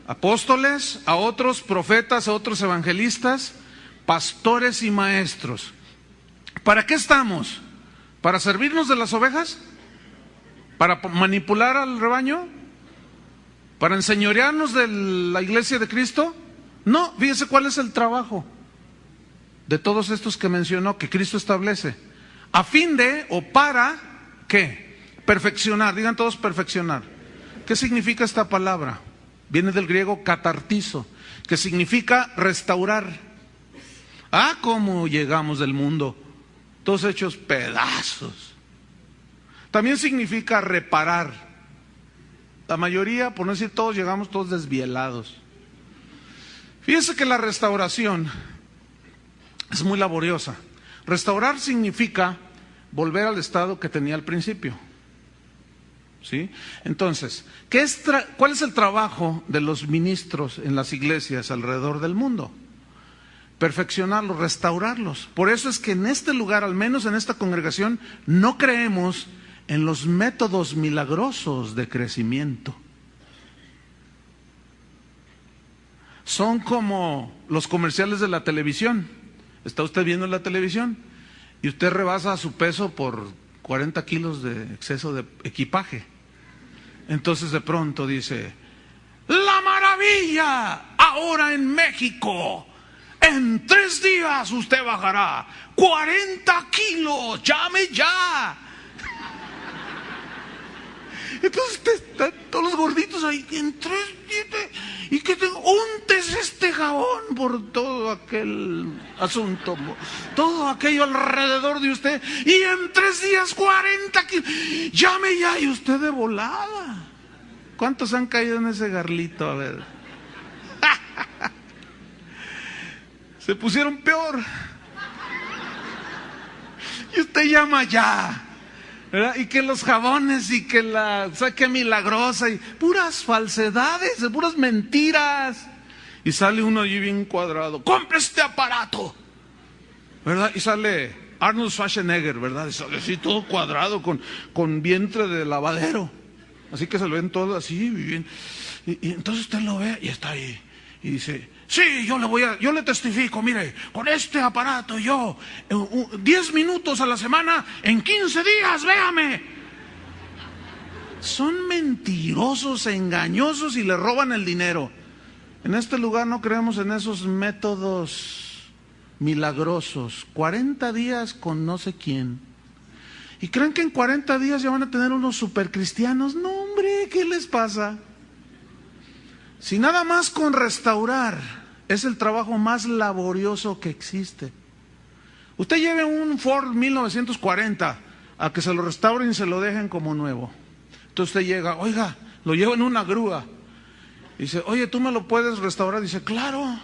Apóstoles, a otros profetas, a otros evangelistas, pastores y maestros. ¿Para qué estamos? ¿Para servirnos de las ovejas? ¿Para manipular al rebaño? ¿Para enseñorearnos de la iglesia de Cristo? No, fíjese cuál es el trabajo de todos estos que mencionó, que Cristo establece. A fin de, o para, ¿qué? Perfeccionar, digan todos perfeccionar. ¿Qué significa esta palabra? Viene del griego katartizo, que significa restaurar. Ah, cómo llegamos del mundo, todos hechos pedazos. También significa reparar. La mayoría, por no decir todos, llegamos todos desvielados. Fíjense que la restauración es muy laboriosa. Restaurar significa volver al estado que tenía al principio. ¿Sí? Entonces, ¿cuál es el trabajo de los ministros en las iglesias alrededor del mundo? Perfeccionarlos, restaurarlos. Por eso es que en este lugar, al menos en esta congregación, no creemos en los métodos milagrosos de crecimiento. Son como los comerciales de la televisión. Está usted viendo la televisión y usted rebasa su peso por 40 kilos de exceso de equipaje. Entonces de pronto dice: ¡la maravilla! Ahora en México, en 3 días usted bajará 40 kilos, llame ya. Entonces están todos los gorditos ahí, en 3 días, y que untes este jabón por todo aquel asunto, todo aquello alrededor de usted, y en 3 días 40 kilos, llame ya, y usted de volada. ¿Cuántos han caído en ese garlito? A ver. Se pusieron peor. Y usted llama ya. ¿verdad? Y que los jabones y que la, ¿sabe qué? Milagrosa y puras falsedades, puras mentiras. Y sale uno allí bien cuadrado, compre este aparato, ¿verdad? Y sale Arnold Schwarzenegger, ¿verdad? Y sale así todo cuadrado con vientre de lavadero. Así que se lo ven todo así bien. Y entonces usted lo ve y está ahí. Y dice, sí, yo le testifico, mire, con este aparato yo, 10 minutos a la semana, en 15 días, véame. Son mentirosos, engañosos y le roban el dinero. En este lugar no creemos en esos métodos milagrosos. 40 días con no sé quién. ¿Y creen que en 40 días ya van a tener unos supercristianos? No, hombre, ¿qué les pasa? Si nada más con restaurar es el trabajo más laborioso que existe. Usted lleve un Ford 1940 a que se lo restauren y se lo dejen como nuevo. Entonces usted llega, oiga, lo llevo en una grúa. Dice, oye, ¿tú me lo puedes restaurar? Dice, claro.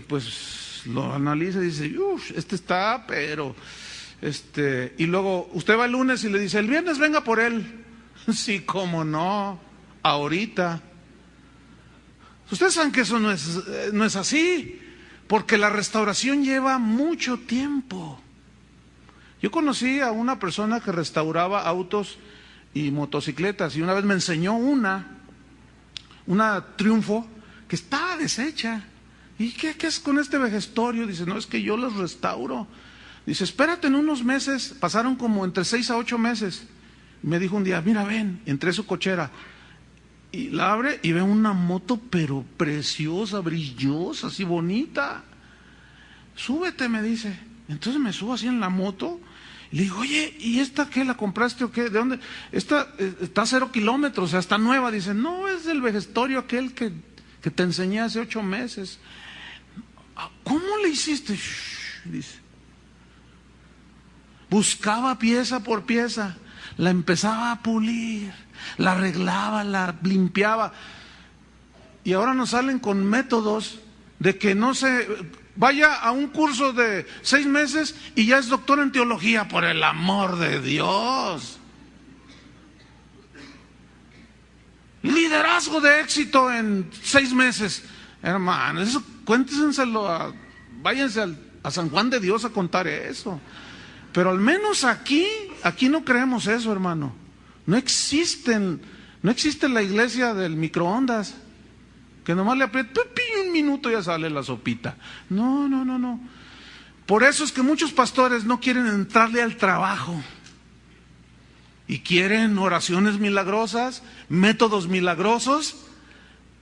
Pues lo analiza y dice, uff, está, pero... y luego usted va el lunes y le dice, el viernes venga por él. Sí, cómo no, ahorita. Ustedes saben que eso no es así, porque la restauración lleva mucho tiempo. Yo conocí a una persona que restauraba autos y motocicletas y una vez me enseñó una Triunfo que estaba deshecha. ¿Y qué es con este vejestorio? Dice, no, es que yo los restauro. Dice, espérate en unos meses. Pasaron como entre 6 a 8 meses. Me dijo un día, mira, ven. Entré a su cochera y la abre y ve una moto pero preciosa, brillosa, así bonita. Súbete, me dice. Entonces me subo así en la moto y le digo, oye, ¿y esta qué? ¿La compraste o qué? ¿De dónde? Esta está a 0 kilómetros, o sea, está nueva. Dice, no, es del vejestorio aquel que te enseñé hace 8 meses. ¿Cómo le hiciste? Dice. Buscaba pieza por pieza, la empezaba a pulir, la arreglaba, la limpiaba. Y ahora nos salen con métodos de que no se vaya a un curso de 6 meses y ya es doctor en teología, por el amor de Dios. Liderazgo de éxito en 6 meses. Hermano, eso cuéntenselo váyanse a San Juan de Dios a contar eso. Pero al menos aquí no creemos eso, hermano. No existe la iglesia del microondas, que nomás le aprieta un minuto y ya sale la sopita. No. Por eso es que muchos pastores no quieren entrarle al trabajo. Y quieren oraciones milagrosas, métodos milagrosos,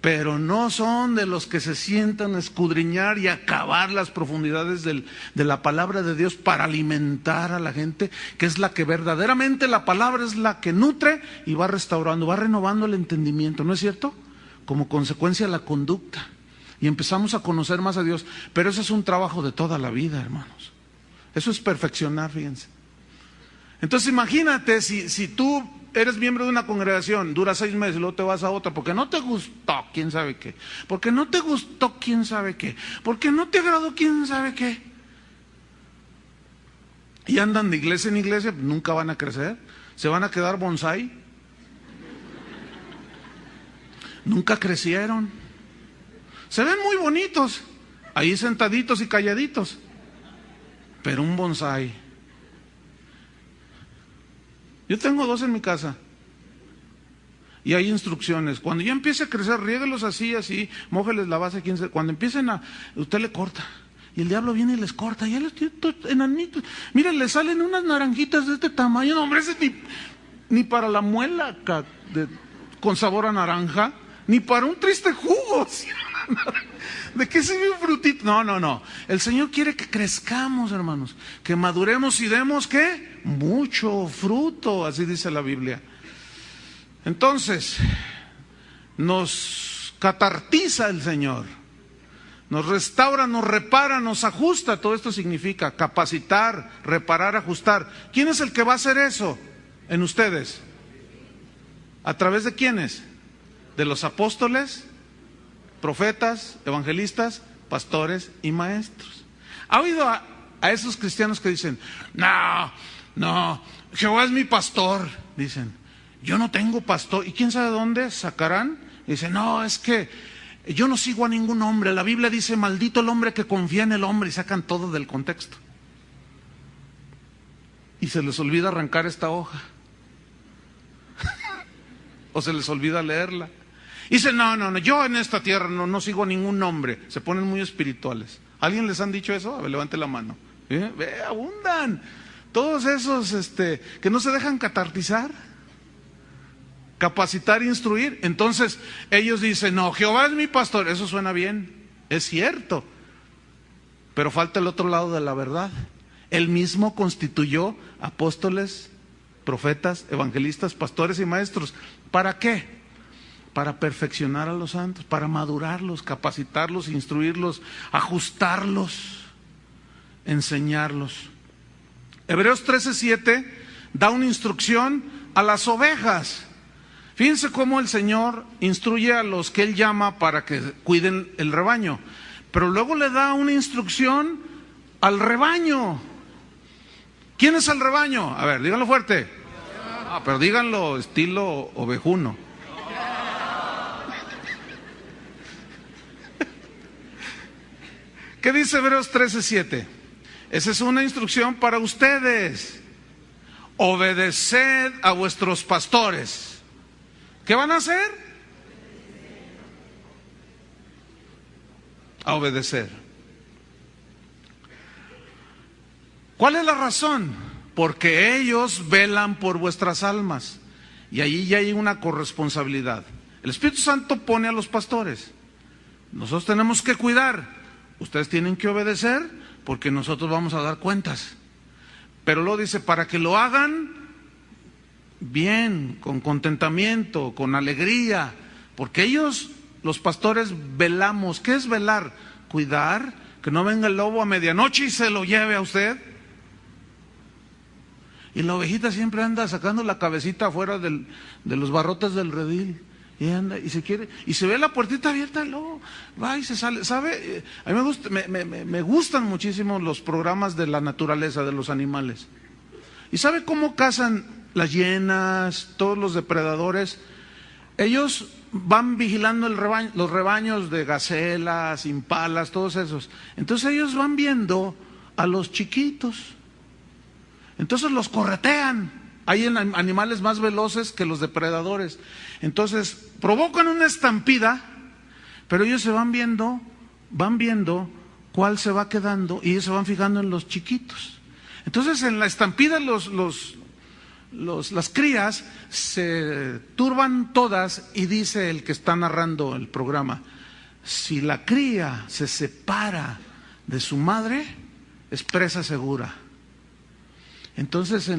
pero no son de los que se sientan a escudriñar y acabar las profundidades de la palabra de Dios para alimentar a la gente, que es la que verdaderamente la palabra es la que nutre y va restaurando, va renovando el entendimiento, ¿no es cierto? Como consecuencia la conducta. Y empezamos a conocer más a Dios, pero eso es un trabajo de toda la vida, hermanos. Eso es perfeccionar, fíjense. Entonces imagínate si tú eres miembro de una congregación, dura 6 meses y luego te vas a otra porque no te gustó quién sabe qué, porque no te gustó quién sabe qué, porque no te agradó quién sabe qué, y andan de iglesia en iglesia, nunca van a crecer, se van a quedar bonsái, nunca crecieron, se ven muy bonitos ahí sentaditos y calladitos, pero un bonsái. Yo tengo 2 en mi casa y hay instrucciones. Cuando ya empiece a crecer, riéguelos así, mójeles la base. Cuando empiecen usted le corta y el diablo viene y les corta. Y él es enanito. Miren, le salen unas naranjitas de este tamaño. No, hombre, ese ni para la muela con sabor a naranja, ni para un triste jugo. ¿De qué sirve un frutito? No. El Señor quiere que crezcamos, hermanos, que maduremos y demos, ¿qué? Mucho fruto, así dice la Biblia. Entonces, nos catartiza el Señor, nos restaura, nos repara, nos ajusta. Todo esto significa capacitar, reparar, ajustar. ¿Quién es el que va a hacer eso en ustedes? ¿A través de quiénes? De los apóstoles, profetas, evangelistas, pastores y maestros. ¿Ha oído a esos cristianos que dicen, no, Jehová es mi pastor, dicen. Yo no tengo pastor. ¿Y quién sabe dónde sacarán? Dicen, no, es que yo no sigo a ningún hombre. La Biblia dice, maldito el hombre que confía en el hombre, y sacan todo del contexto. Y se les olvida arrancar esta hoja. O se les olvida leerla. Y dicen, no, yo en esta tierra no sigo a ningún hombre. Se ponen muy espirituales. ¿Alguien les han dicho eso? A ver, levante la mano. Ve, abundan. Todos esos que no se dejan catartizar, capacitar, instruir. Entonces ellos dicen, no, Jehová es mi pastor. Eso suena bien, es cierto, pero falta el otro lado de la verdad. Él mismo constituyó apóstoles, profetas, evangelistas, pastores y maestros. ¿Para qué? Para perfeccionar a los santos, para madurarlos, capacitarlos, instruirlos, ajustarlos, enseñarlos. Hebreos 13:7 da una instrucción a las ovejas. Fíjense cómo el Señor instruye a los que Él llama para que cuiden el rebaño, pero luego le da una instrucción al rebaño. ¿Quién es el rebaño? A ver, díganlo fuerte. Pero díganlo estilo ovejuno. ¿Qué dice Hebreos 13:7? Esa es una instrucción para ustedes. Obedeced a vuestros pastores. ¿Qué van a hacer? A obedecer. ¿Cuál es la razón? Porque ellos velan por vuestras almas. Y allí ya hay una corresponsabilidad. El Espíritu Santo pone a los pastores. Nosotros tenemos que cuidar. Ustedes tienen que obedecer porque nosotros vamos a dar cuentas. Pero luego dice, para que lo hagan bien, con contentamiento, con alegría, porque ellos, los pastores, velamos. ¿Qué es velar? Cuidar, que no venga el lobo a medianoche y se lo lleve a usted. Y la ovejita siempre anda sacando la cabecita afuera de los barrotes del redil. Y anda, y se quiere, y se ve la puertita abierta, luego va y se sale. ¿Sabe? A mí me gustan muchísimo los programas de la naturaleza, de los animales. ¿Y sabe cómo cazan las hienas, todos los depredadores? Ellos van vigilando los rebaños de gacelas, impalas, todos esos. Entonces ellos van viendo a los chiquitos. Entonces los corretean. Hay animales más veloces que los depredadores. Entonces provocan una estampida, pero ellos se van viendo cuál se va quedando y ellos se van fijando en los chiquitos. Entonces en la estampida las crías se turban todas y dice el que está narrando el programa, si la cría se separa de su madre, es presa segura. Entonces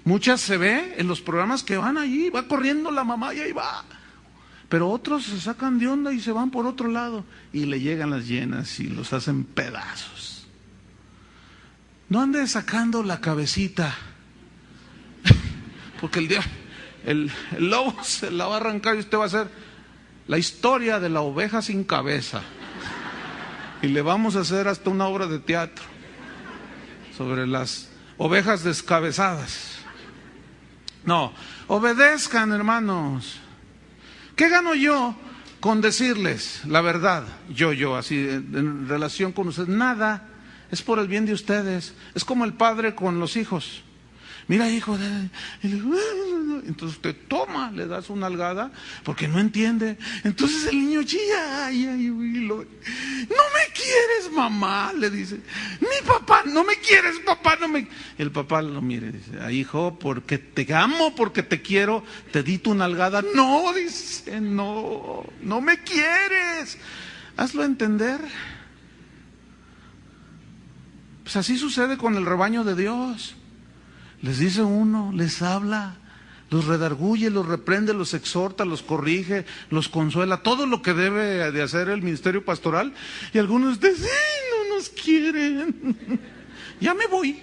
muchas se ve en los programas que van allí, va corriendo la mamá y ahí va. Pero otros se sacan de onda y se van por otro lado y le llegan las hienas y los hacen pedazos. No ande sacando la cabecita, porque el lobo se la va a arrancar y usted va a hacer la historia de la oveja sin cabeza. Y le vamos a hacer hasta una obra de teatro sobre las ovejas descabezadas. No, obedezcan, hermanos. ¿Qué gano yo con decirles la verdad? Yo, así, en relación con ustedes, nada. Es por el bien de ustedes. Es como el padre con los hijos. Mira, hijo, entonces usted toma, le das una nalgada porque no entiende. Entonces el niño chilla, no me quieres, mamá, le dice. Mi papá, no me quieres, papá, no me. El papá lo mira y dice, hijo, porque te amo, porque te quiero, te di tu nalgada. No, dice, no me quieres. Hazlo entender. Pues así sucede con el rebaño de Dios. Les dice uno, les habla, los redarguye, los reprende, los exhorta, los corrige, los consuela, todo lo que debe de hacer el ministerio pastoral. Y algunos de ustedes, no nos quieren. Ya me voy.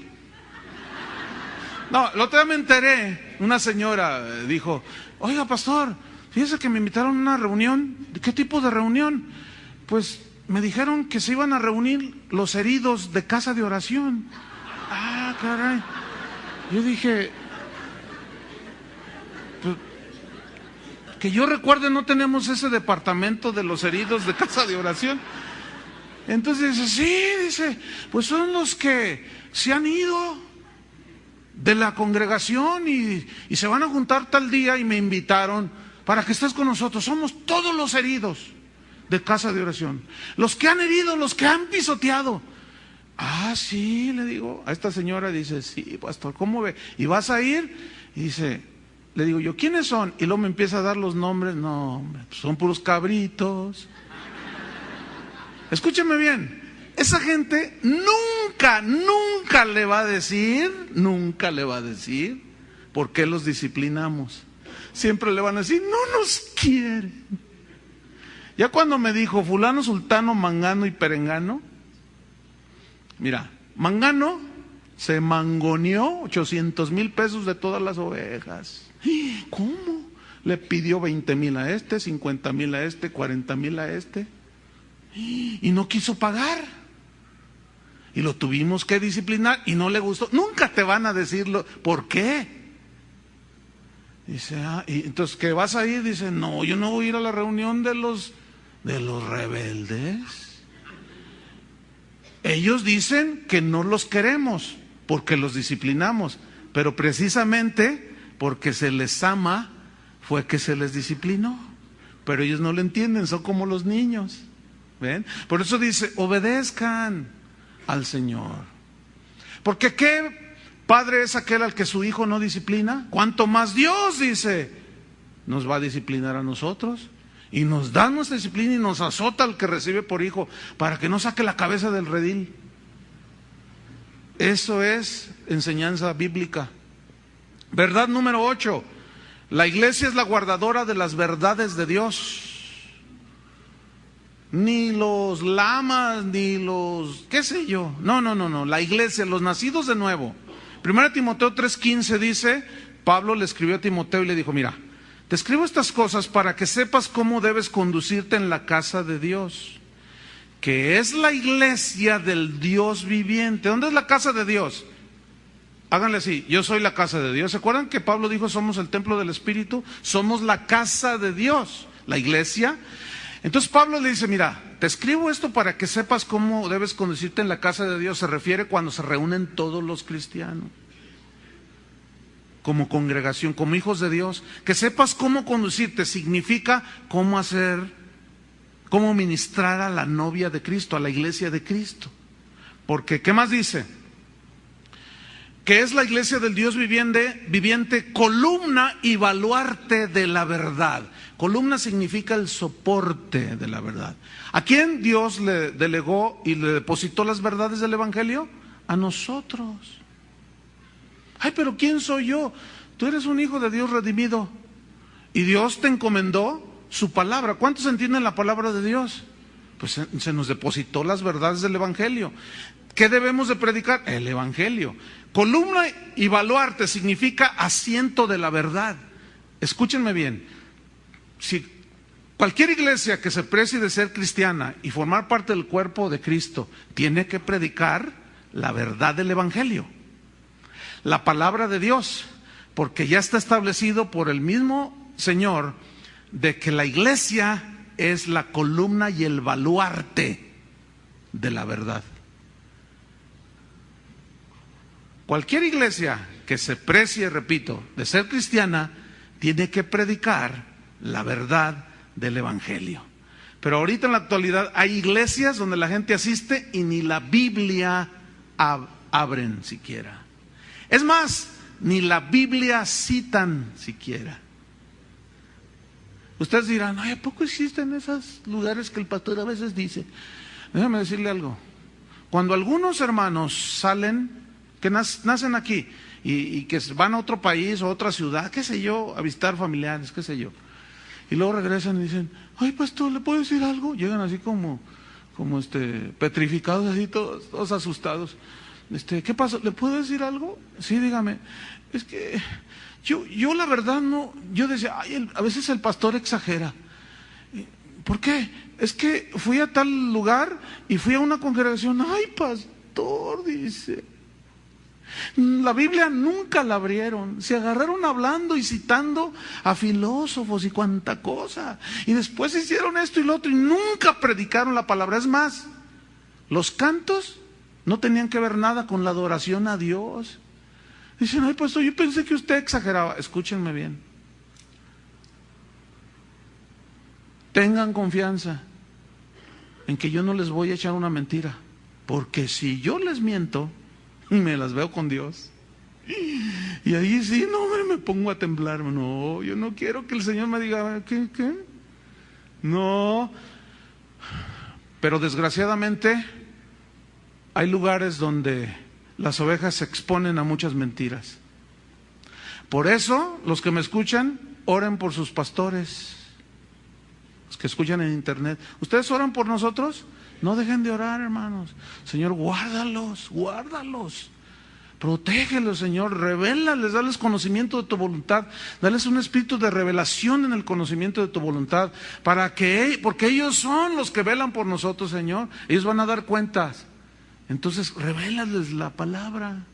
No, el otro día me enteré, una señora dijo, oiga pastor, fíjese que me invitaron a una reunión. ¿De qué tipo de reunión? Pues me dijeron que se iban a reunir los heridos de casa de oración. Ah, caray. Yo dije, Pues, que yo recuerde, no tenemos ese departamento de los heridos de casa de oración. Entonces dice, sí, dice, pues son los que se han ido de la congregación y se van a juntar tal día y me invitaron para que estés con nosotros. Somos todos los heridos de casa de oración, los que han herido, los que han pisoteado. Ah, sí, le digo a esta señora, dice, sí, pastor, ¿cómo ve? ¿Y vas a ir? Y dice, le digo yo, ¿quiénes son? Y luego me empieza a dar los nombres. No, hombre, pues son puros cabritos. Escúcheme bien, esa gente nunca le va a decir por qué los disciplinamos. Siempre le van a decir, no nos quieren. Ya cuando me dijo fulano, sultano, mangano y perengano, mira, mangano se mangoneó 800,000 pesos de todas las ovejas. ¿Cómo? Le pidió 20,000 a este, 50,000 a este, 40,000 a este, y no quiso pagar. Y lo tuvimos que disciplinar y no le gustó. Nunca te van a decirlo. ¿Por qué? Dice, y entonces, ¿qué vas a ir? Dice, no, yo no voy a ir a la reunión de los rebeldes. Ellos dicen que no los queremos porque los disciplinamos, pero precisamente porque se les ama fue que se les disciplinó. Pero ellos no lo entienden, son como los niños. ¿Ven? Por eso dice, obedezcan al Señor. Porque ¿qué padre es aquel al que su hijo no disciplina? Cuanto más Dios, dice, nos va a disciplinar a nosotros. Y nos da nuestra disciplina y nos azota al que recibe por hijo, para que no saque la cabeza del redil. Eso es enseñanza bíblica. Verdad número 8. La iglesia es la guardadora de las verdades de Dios. Ni los lamas, ni los, qué sé yo. No. La iglesia, los nacidos de nuevo. 1 Timoteo 3:15 dice, Pablo le escribió a Timoteo y le dijo, mira, te escribo estas cosas para que sepas cómo debes conducirte en la casa de Dios, que es la iglesia del Dios viviente. ¿Dónde es la casa de Dios? Háganle así, yo soy la casa de Dios. ¿Se acuerdan que Pablo dijo, somos el templo del Espíritu? Somos la casa de Dios, la iglesia. Entonces Pablo le dice, mira, te escribo esto para que sepas cómo debes conducirte en la casa de Dios. Se refiere cuando se reúnen todos los cristianos, como congregación, como hijos de Dios. Que sepas cómo conducirte significa cómo hacer, cómo ministrar a la novia de Cristo, a la iglesia de Cristo. Porque, ¿qué más dice? Que es la iglesia del Dios viviente, columna y baluarte de la verdad. Columna significa el soporte de la verdad. ¿A quién Dios le delegó y le depositó las verdades del Evangelio? A nosotros. Ay, pero ¿quién soy yo? Tú eres un hijo de Dios redimido y Dios te encomendó su palabra. ¿Cuántos entienden la palabra de Dios? Pues se nos depositó las verdades del Evangelio. ¿Qué debemos de predicar? El Evangelio. Columna y baluarte significa asiento de la verdad. Escúchenme bien. Si cualquier iglesia que se precie de ser cristiana y formar parte del cuerpo de Cristo tiene que predicar la verdad del Evangelio, la palabra de Dios, porque ya está establecido por el mismo Señor de que la iglesia es la columna y el baluarte de la verdad. Cualquier iglesia que se precie, repito, de ser cristiana, tiene que predicar la verdad del Evangelio. Pero ahorita en la actualidad hay iglesias donde la gente asiste y ni la Biblia abren siquiera. Es más, ni la Biblia citan siquiera. Ustedes dirán, ay, ¿a poco existen esos lugares que el pastor a veces dice? Déjame decirle algo. Cuando algunos hermanos salen, que nacen aquí y que van a otro país o a otra ciudad, qué sé yo, a visitar familiares, qué sé yo, y luego regresan y dicen, ay, pastor, ¿le puedo decir algo? Llegan así como petrificados, así todos asustados. ¿Qué pasó? ¿Le puedo decir algo? Sí, dígame. Es que yo la verdad no, yo decía, ay, a veces el pastor exagera. ¿Por qué? Es que fui a tal lugar y fui a una congregación, ay, pastor, dice, La Biblia nunca la abrieron, se agarraron hablando y citando a filósofos y cuanta cosa, y después hicieron esto y lo otro y nunca predicaron la palabra. Es más, los cantos no tenían que ver nada con la adoración a Dios. Dicen, ay pastor, yo pensé que usted exageraba. Escúchenme bien, tengan confianza en que yo no les voy a echar una mentira, porque si yo les miento, me las veo con Dios. Y ahí sí, no, me pongo a temblar. No, yo no quiero que el Señor me diga, ¿qué? No. Pero desgraciadamente hay lugares donde las ovejas se exponen a muchas mentiras. Por eso, los que me escuchan, oren por sus pastores. Los que escuchan en internet. ¿Ustedes oran por nosotros? No dejen de orar, hermanos. Señor, guárdalos. Protégelos, Señor. Revélales, dales conocimiento de tu voluntad. Dales un espíritu de revelación en el conocimiento de tu voluntad. Porque ellos son los que velan por nosotros, Señor. Ellos van a dar cuentas. Entonces, revélales la palabra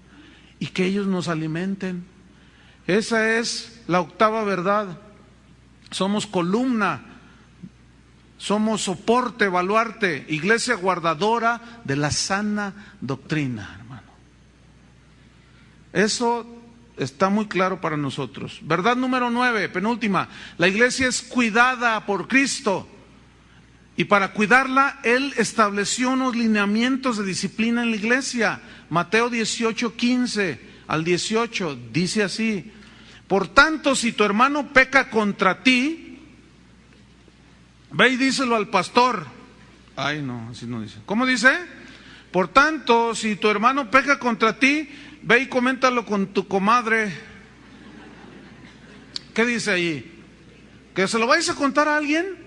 y que ellos nos alimenten. Esa es la octava verdad. Somos columna. Somos soporte, baluarte, iglesia guardadora de la sana doctrina, hermano. Eso está muy claro para nosotros. Verdad número 9, penúltima. La iglesia es cuidada por Cristo. Y para cuidarla, Él estableció unos lineamientos de disciplina en la iglesia. Mateo 18:15 al 18, dice así: por tanto, si tu hermano peca contra ti, ve y díselo al pastor. Ay, no, así no dice. ¿Cómo dice? Por tanto, si tu hermano peca contra ti, ve y coméntalo con tu comadre. ¿Qué dice ahí? ¿Que se lo vais a contar a alguien?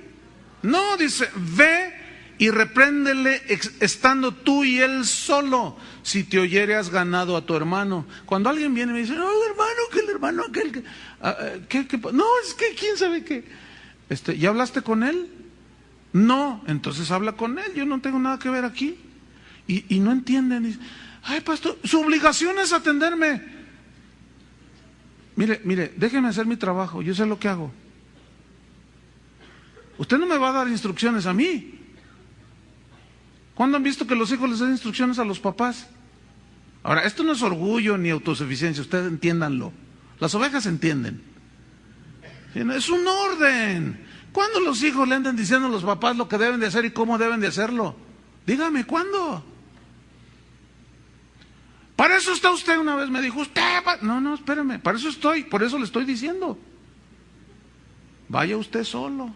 No, dice, ve y repréndele estando tú y él solo, si te oyere has ganado a tu hermano. Cuando alguien viene y me dice, no, hermano, que el hermano aquel, no, es que quién sabe qué. ¿Ya hablaste con él? No, entonces habla con él, yo no tengo nada que ver aquí. Y no entienden. Dicen, ay, pastor, su obligación es atenderme. Mire, déjeme hacer mi trabajo, yo sé lo que hago. Usted no me va a dar instrucciones a mí. ¿Cuándo han visto que los hijos les dan instrucciones a los papás? Ahora, esto no es orgullo ni autosuficiencia, ustedes entiéndanlo. Las ovejas entienden. Es un orden. ¿Cuándo los hijos le andan diciendo a los papás lo que deben de hacer y cómo deben de hacerlo? Dígame, ¿cuándo? Para eso está usted, una vez me dijo, usted... No, espéreme, para eso estoy, por eso le estoy diciendo. Vaya usted solo.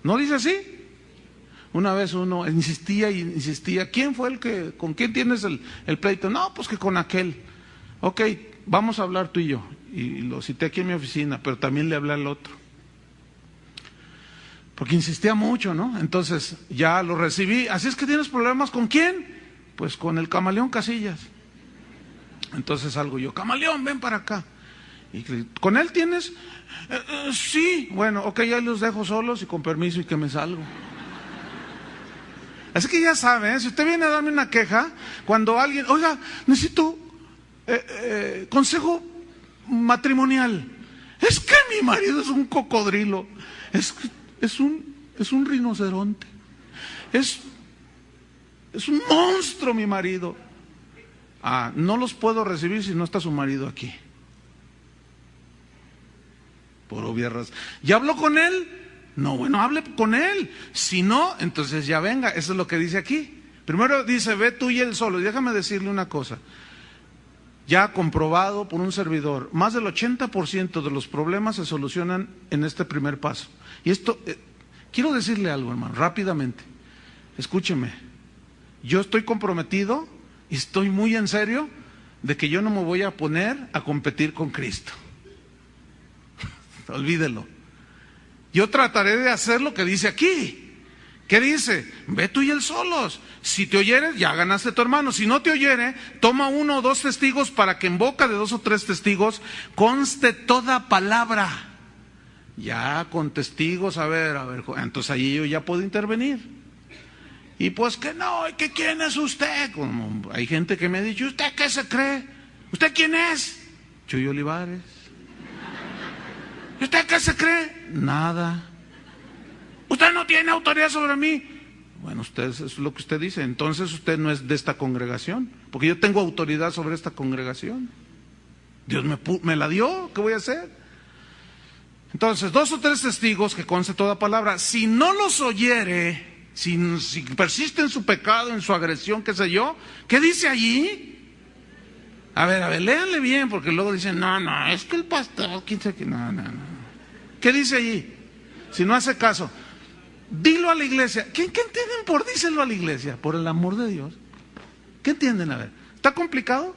¿No dice así? Una vez uno insistía y insistía, ¿quién fue con quién tienes el pleito? No, pues que con aquel. Ok, vamos a hablar tú y yo. Y lo cité aquí en mi oficina, pero también le hablé al otro. Porque insistía mucho, ¿no? Entonces ya lo recibí. Así es que tienes problemas, ¿con quién? Pues con el Camaleón Casillas. Entonces salgo yo, Camaleón, ven para acá. Y ¿con él tienes? Sí. Bueno, ok, ya los dejo solos y con permiso y que me salgo. Así que ya saben, si usted viene a darme una queja, cuando alguien, oiga, necesito consejo matrimonial. Es que mi marido es un cocodrilo, es un rinoceronte, es un monstruo mi marido. No los puedo recibir si no está su marido aquí. Por obvias razones. ¿Ya habló con él? No, bueno, hable con él. Si no, entonces ya venga. Eso es lo que dice aquí. Primero dice, ve tú y él solo. Y déjame decirle una cosa. Ya comprobado por un servidor, más del 80% de los problemas se solucionan en este primer paso. Y esto, quiero decirle algo, hermano, rápidamente. Escúcheme. Yo estoy comprometido y estoy muy en serio de que yo no me voy a poner a competir con Cristo. Olvídelo. Yo trataré de hacer lo que dice aquí. ¿Qué dice? Ve tú y él solos. Si te oyeres, ya ganaste a tu hermano. Si no te oyere, toma 1 o 2 testigos para que en boca de 2 o 3 testigos conste toda palabra. Ya con testigos, a ver, entonces ahí yo ya puedo intervenir. Y pues que no, ¿y que quién es usted? Como hay gente que me ha dicho, ¿usted qué se cree? ¿Usted quién es? Chuy Olivares. ¿Y usted qué se cree? Nada. ¿Usted no tiene autoridad sobre mí? Bueno, usted es lo que usted dice. Entonces usted no es de esta congregación, porque yo tengo autoridad sobre esta congregación. Dios me la dio, ¿qué voy a hacer? Entonces, 2 o 3 testigos, que conste toda palabra, si no los oyere, si persiste en su pecado, en su agresión, qué sé yo, ¿qué dice allí? A ver, léanle bien, porque luego dicen, no, es que el pastor, quién sabe qué, no. ¿Qué dice allí? Si no hace caso, dilo a la iglesia. ¿Qué entienden por díselo a la iglesia? Por el amor de Dios. ¿Qué entienden? A ver, ¿está complicado?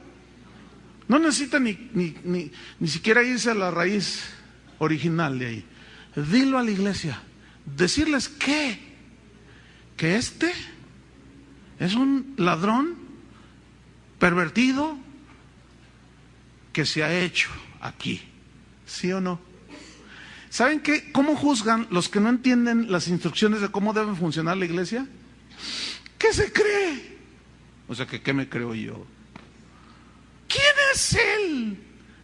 No necesita ni siquiera irse a la raíz original de ahí. Dilo a la iglesia. Decirles que este es un ladrón pervertido que se ha hecho aquí. ¿Sí o no? ¿Saben qué? ¿Cómo juzgan los que no entienden las instrucciones de cómo debe funcionar la iglesia? ¿Qué se cree? O sea, ¿qué me creo yo? ¿Quién es él?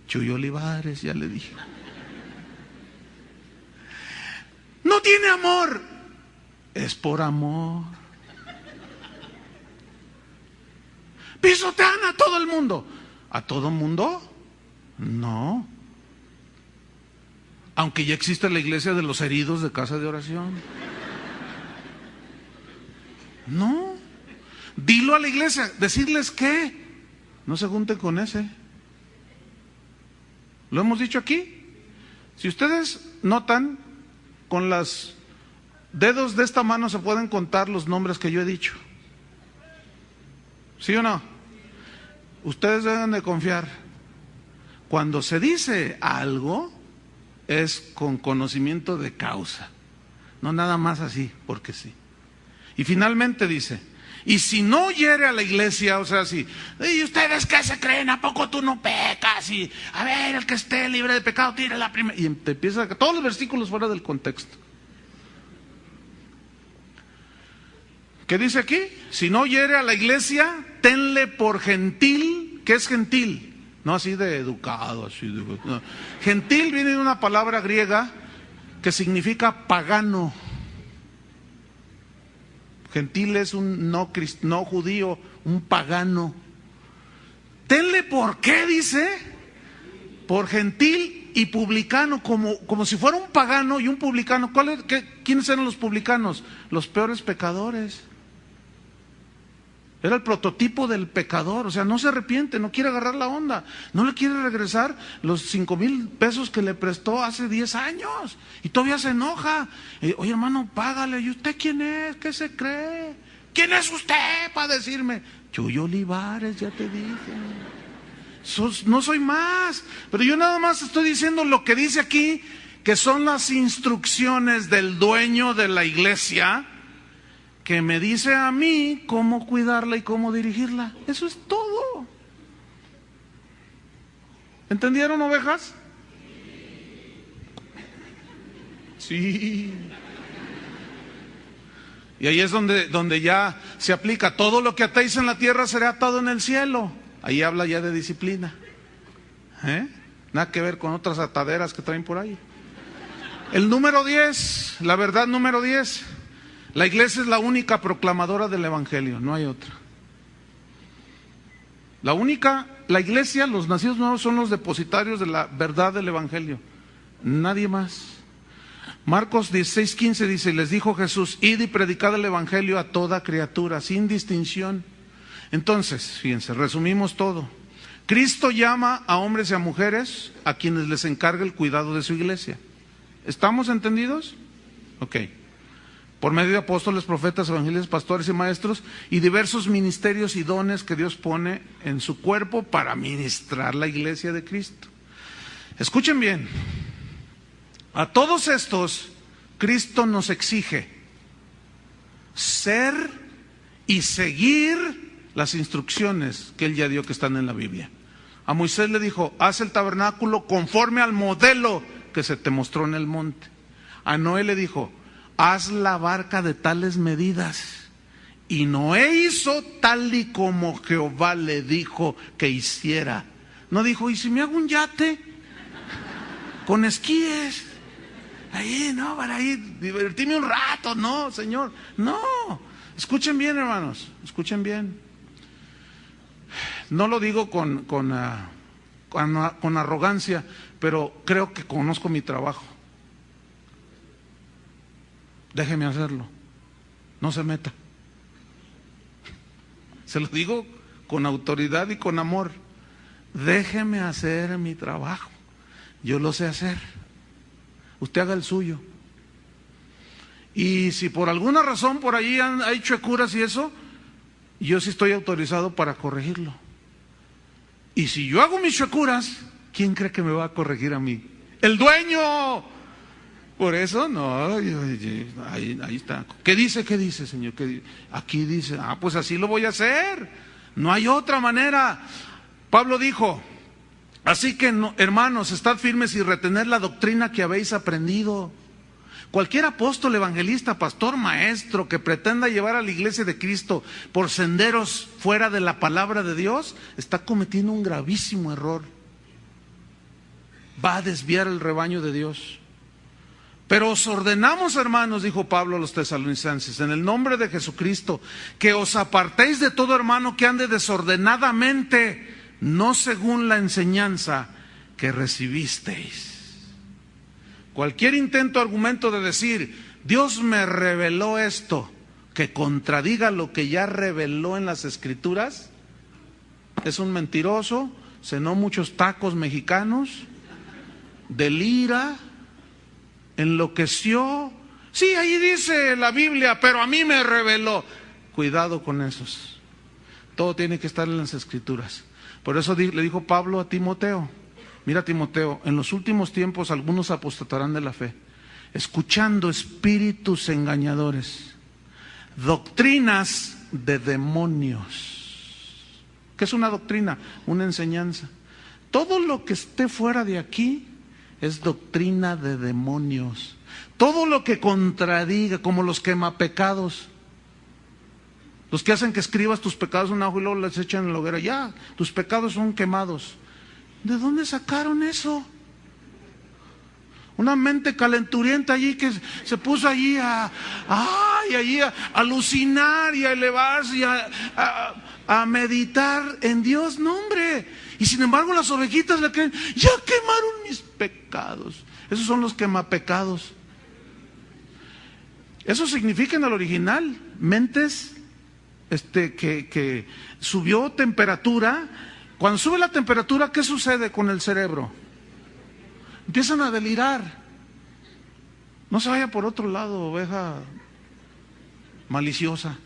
Chuy Olivares, ya le dije. No tiene amor. Es por amor. Pisotean a todo el mundo. ¿A todo mundo? No. Aunque ya existe la iglesia de los heridos de casa de oración. No. Dilo a la iglesia, decirles que no se junten con ese. Lo hemos dicho aquí. Si ustedes notan, con los dedos de esta mano se pueden contar los nombres que yo he dicho. ¿Sí o no? Ustedes deben de confiar. Cuando se dice algo, es con conocimiento de causa. No nada más así, porque sí. Y finalmente dice, y si no hiere a la iglesia, o sea, si, ¿y ustedes qué se creen? ¿A poco tú no pecas? Y, a ver, el que esté libre de pecado, tire la primera. Y te empieza todos los versículos fuera del contexto. ¿Qué dice aquí? Si no hiere a la iglesia, tenle por gentil. ¿Qué es gentil? No así de educado, así de... No. Gentil viene de una palabra griega que significa pagano. Gentil es un no judío, un pagano. Tenle por qué, dice, por gentil y publicano, como si fuera un pagano y un publicano. ¿Quiénes eran los publicanos? Los peores pecadores. Era el prototipo del pecador, o sea, no se arrepiente, no quiere agarrar la onda, no le quiere regresar los 5,000 pesos que le prestó hace 10 años y todavía se enoja. Oye, hermano, págale. ¿Y usted quién es? ¿Qué se cree? ¿Quién es usted para decirme? Chuy Olivares, ya te dije. No soy más, pero yo nada más estoy diciendo lo que dice aquí, que son las instrucciones del dueño de la iglesia, que me dice a mí cómo cuidarla y cómo dirigirla. Eso es todo. ¿Entendieron, ovejas? Sí. Y ahí es donde ya se aplica. Todo lo que atéis en la tierra será atado en el cielo. Ahí habla ya de disciplina. Nada que ver con otras ataderas que traen por ahí. El número 10, la verdad número 10. La iglesia es la única proclamadora del evangelio, no hay otra. La iglesia, los nacidos nuevos son los depositarios de la verdad del evangelio, nadie más. Marcos 16:15 dice, y les dijo Jesús, id y predicad el evangelio a toda criatura, sin distinción. Entonces, fíjense, resumimos todo. Cristo llama a hombres y a mujeres a quienes les encarga el cuidado de su iglesia. ¿Estamos entendidos? Ok. Por medio de apóstoles, profetas, evangelios, pastores y maestros, y diversos ministerios y dones que Dios pone en su cuerpo para ministrar la iglesia de Cristo. Escuchen bien, a todos estos Cristo nos exige ser y seguir las instrucciones que Él ya dio que están en la Biblia. A Moisés le dijo, haz el tabernáculo conforme al modelo que se te mostró en el monte. A Noé le dijo, haz la barca de tales medidas Y Noé hizo tal y como Jehová le dijo que hiciera. No dijo, ¿y si me hago un yate con esquíes? Ahí, no, para ir, divertirme un rato. No, Señor, no. Escuchen bien, hermanos, escuchen bien. No lo digo con arrogancia, pero creo que conozco mi trabajo. Déjeme hacerlo, no se meta. Se lo digo con autoridad y con amor. Déjeme hacer mi trabajo, yo lo sé hacer. Usted haga el suyo. Y si por alguna razón por ahí hay chuecuras y eso, yo sí estoy autorizado para corregirlo. Y si yo hago mis chuecuras, ¿quién cree que me va a corregir a mí? ¡El dueño! Por eso, no, ahí está. ¿Qué dice, Señor? Aquí dice, pues así lo voy a hacer. No hay otra manera. Pablo dijo, así que, hermanos, estad firmes y retened la doctrina que habéis aprendido. Cualquier apóstol, evangelista, pastor, maestro que pretenda llevar a la iglesia de Cristo por senderos fuera de la palabra de Dios, está cometiendo un gravísimo error. Va a desviar el rebaño de Dios. Pero os ordenamos, hermanos, dijo Pablo a los tesalonicenses, en el nombre de Jesucristo, que os apartéis de todo hermano que ande desordenadamente, no según la enseñanza que recibisteis. Cualquier intento o argumento de decir, Dios me reveló esto, que contradiga lo que ya reveló en las Escrituras, es un mentiroso, cenó muchos tacos mexicanos, delira, enloqueció. Sí, ahí dice la Biblia, pero a mí me reveló. Cuidado con esos. Todo tiene que estar en las Escrituras. Por eso le dijo Pablo a Timoteo, mira Timoteo, en los últimos tiempos algunos apostatarán de la fe, escuchando espíritus engañadores, doctrinas de demonios. ¿Qué es una doctrina? Una enseñanza. Todo lo que esté fuera de aquí es doctrina de demonios. Todo lo que contradiga, como los quemapecados, los que hacen que escribas tus pecados en un ajo y luego les echan en la hoguera, ya, tus pecados son quemados. ¿De dónde sacaron eso? Una mente calenturienta allí que se puso allí a alucinar y a elevarse y a meditar en Dios, no hombre. Y sin embargo las ovejitas le creen, ya quemaron mis pecados. Esos son los quemapecados. Eso significa en el original, mentes que subió temperatura. Cuando sube la temperatura, ¿qué sucede con el cerebro? Empiezan a delirar. No se vaya por otro lado, oveja maliciosa.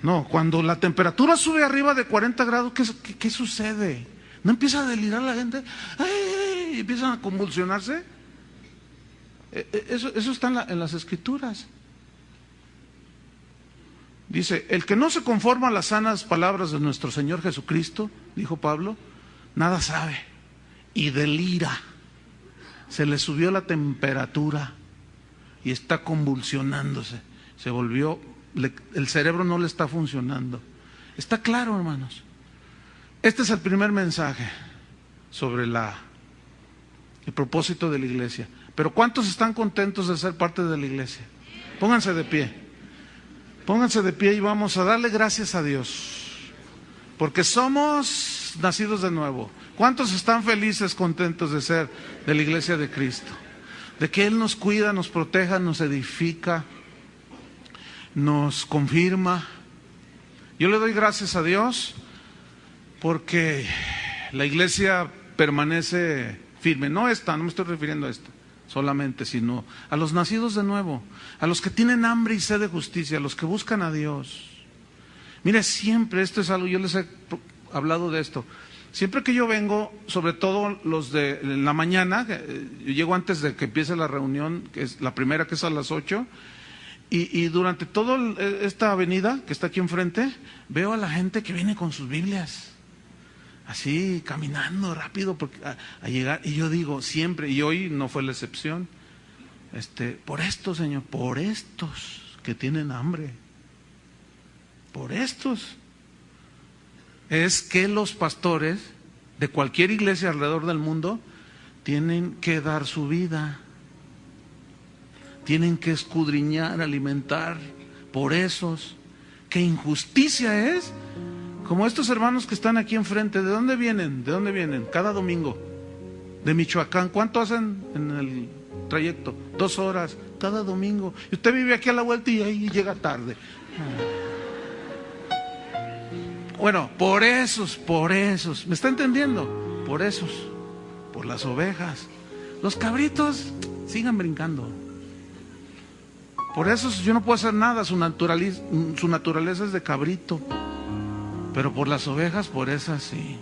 No, cuando la temperatura sube arriba de 40 grados, ¿qué sucede? ¿No empieza a delirar la gente? ¡Ay! ¿Y empiezan a convulsionarse? Eso está en las Escrituras. Dice, el que no se conforma a las sanas palabras de nuestro Señor Jesucristo, dijo Pablo, nada sabe y delira. Se le subió la temperatura y está convulsionándose. Se volvió, el cerebro no le está funcionando. Está claro, hermanos. Este es el primer mensaje sobre el propósito de la iglesia. Pero ¿cuántos están contentos de ser parte de la iglesia? Pónganse de pie. Pónganse de pie y vamos a darle gracias a Dios, porque somos nacidos de nuevo. ¿Cuántos están felices, contentos de ser de la iglesia de Cristo? De que Él nos cuida, nos proteja, nos edifica, nos confirma. Yo le doy gracias a Dios porque la iglesia permanece firme. No me estoy refiriendo a esto solamente, sino a los nacidos de nuevo, a los que tienen hambre y sed de justicia, a los que buscan a Dios. Mire, siempre, esto es algo, yo les he hablado de esto, siempre que yo vengo, sobre todo los de en la mañana, yo llego antes de que empiece la reunión, que es la primera, que es a las 8, y durante toda esta avenida que está aquí enfrente, veo a la gente que viene con sus Biblias, así caminando rápido a llegar, y yo digo siempre, y hoy no fue la excepción, por estos, Señor, por estos que tienen hambre. Por estos es que los pastores de cualquier iglesia alrededor del mundo tienen que dar su vida, tienen que escudriñar, alimentar por esos. ¿Qué injusticia es? Como estos hermanos que están aquí enfrente. ¿De dónde vienen? ¿De dónde vienen? Cada domingo. De Michoacán. ¿Cuánto hacen en el trayecto? 2 horas cada domingo. Y usted vive aquí a la vuelta y ahí llega tarde. Bueno, por esos, ¿me está entendiendo? Por esos, por las ovejas. Los cabritos sigan brincando. Por eso yo no puedo hacer nada, su naturaleza es de cabrito. Pero por las ovejas, por esas sí.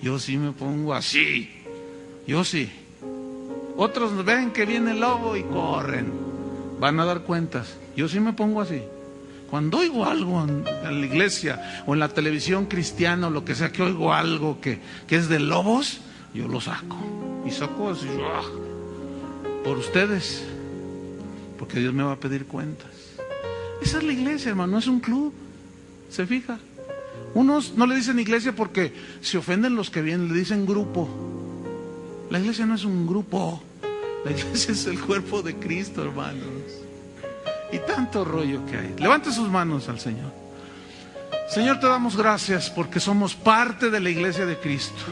Yo sí me pongo así. Yo sí. Otros ven que viene el lobo y corren. Van a dar cuentas. Yo sí me pongo así. Cuando oigo algo en la iglesia o en la televisión cristiana o lo que sea, que oigo algo que es de lobos, yo lo saco. Y saco así, por ustedes. Porque Dios me va a pedir cuentas. Esa es la iglesia, hermano, no es un club. ¿Se fija? Unos no le dicen iglesia porque se ofenden los que vienen, le dicen grupo. La iglesia no es un grupo. La iglesia es el cuerpo de Cristo, hermanos. Y tanto rollo que hay. Levante sus manos al Señor. Señor, te damos gracias porque somos parte de la iglesia de Cristo.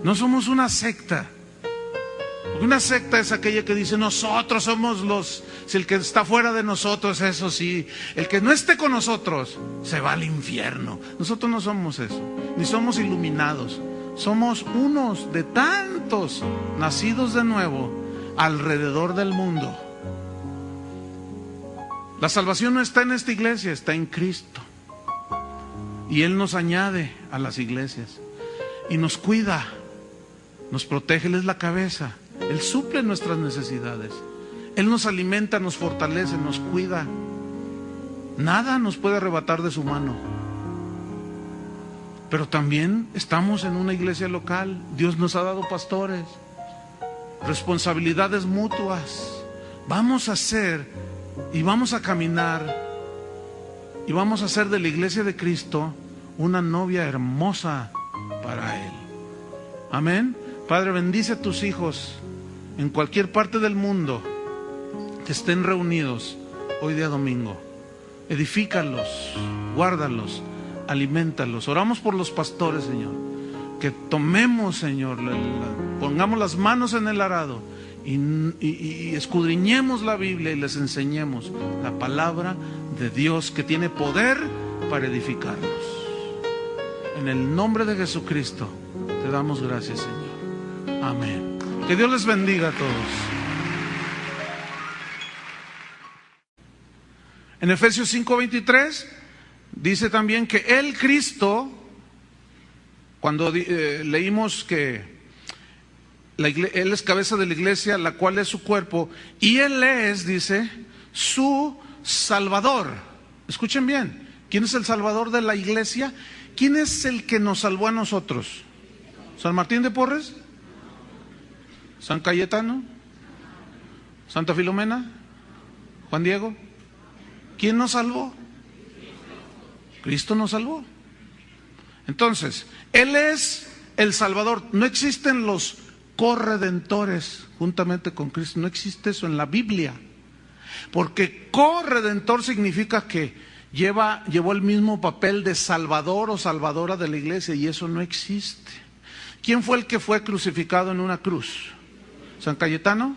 No somos una secta. Porque una secta es aquella que dice nosotros somos los... Si el que está fuera de nosotros, eso sí. El que no esté con nosotros se va al infierno. Nosotros no somos eso. Ni somos iluminados. Somos unos de tantos nacidos de nuevo alrededor del mundo. La salvación no está en esta iglesia, está en Cristo. Y Él nos añade a las iglesias. Y nos cuida, nos protege, Él es la cabeza. Él suple nuestras necesidades. Él nos alimenta, nos fortalece, nos cuida. Nada nos puede arrebatar de su mano. Pero también estamos en una iglesia local. Dios nos ha dado pastores. Responsabilidades mutuas. Vamos a hacer y vamos a caminar y vamos a hacer de la iglesia de Cristo una novia hermosa para Él. Amén. Padre, bendice a tus hijos en cualquier parte del mundo que estén reunidos hoy día domingo. Edifícalos, guárdalos, alimentalos. Oramos por los pastores, Señor. Que tomemos, Señor, pongamos las manos en el arado y escudriñemos la Biblia y les enseñemos la palabra de Dios que tiene poder para edificarnos. En el nombre de Jesucristo te damos gracias, Señor. Amén. Que Dios les bendiga a todos. En Efesios 5:23 dice también que el Cristo, cuando leímos que Él es cabeza de la iglesia, la cual es su cuerpo, y Él es, dice, su Salvador. Escuchen bien, ¿quién es el Salvador de la iglesia? ¿Quién es el que nos salvó a nosotros? ¿San Martín de Porres? ¿San Cayetano? ¿Santa Filomena? ¿Juan Diego? ¿Quién nos salvó? Cristo nos salvó. Entonces, Él es el Salvador. No existen los corredentores juntamente con Cristo. No existe eso en la Biblia. Porque corredentor significa que llevó el mismo papel de salvador o salvadora de la iglesia, y eso no existe. ¿Quién fue el que fue crucificado en una cruz? ¿San Cayetano?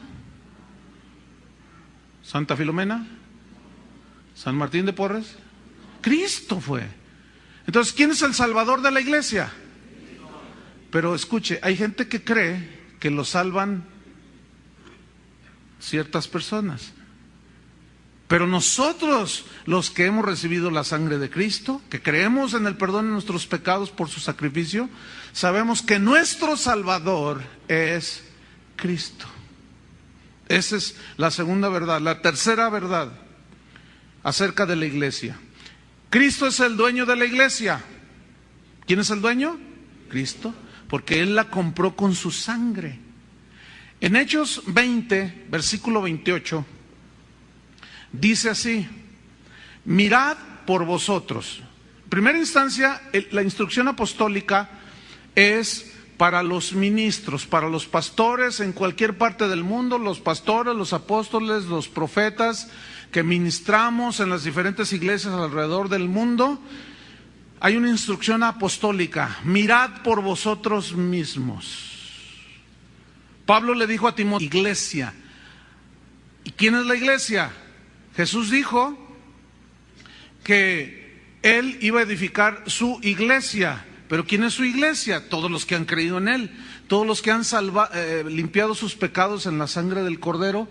¿Santa Filomena? ¿San Martín de Porres? Cristo fue. Entonces, ¿quién es el salvador de la iglesia? Pero escuche, hay gente que cree que lo salvan ciertas personas. Pero nosotros, los que hemos recibido la sangre de Cristo, que creemos en el perdón de nuestros pecados por su sacrificio, sabemos que nuestro Salvador es Cristo. Esa es la segunda verdad. La tercera verdad acerca de la iglesia. Cristo es el dueño de la iglesia. ¿Quién es el dueño? Cristo, porque Él la compró con su sangre. En Hechos 20, versículo 28, dice así: mirad por vosotros. En primera instancia, la instrucción apostólica es para los ministros, para los pastores en cualquier parte del mundo, los pastores, los apóstoles, los profetas que ministramos en las diferentes iglesias alrededor del mundo. Hay una instrucción apostólica: mirad por vosotros mismos. Pablo le dijo a Timoteo, iglesia. ¿Y quién es la iglesia? Jesús dijo que Él iba a edificar su iglesia. ¿Pero quién es su iglesia? Todos los que han creído en Él, todos los que han limpiado sus pecados en la sangre del Cordero,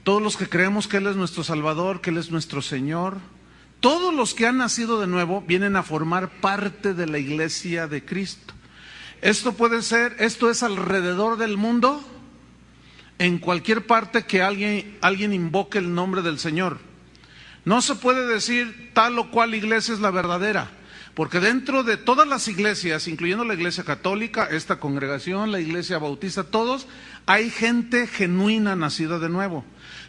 todos los que creemos que Él es nuestro Salvador, que Él es nuestro Señor. Todos los que han nacido de nuevo vienen a formar parte de la iglesia de Cristo. Esto es alrededor del mundo, en cualquier parte que alguien invoque el nombre del Señor. No se puede decir tal o cual iglesia es la verdadera, porque dentro de todas las iglesias, incluyendo la iglesia católica, esta congregación, la iglesia bautista, todos, hay gente genuina nacida de nuevo.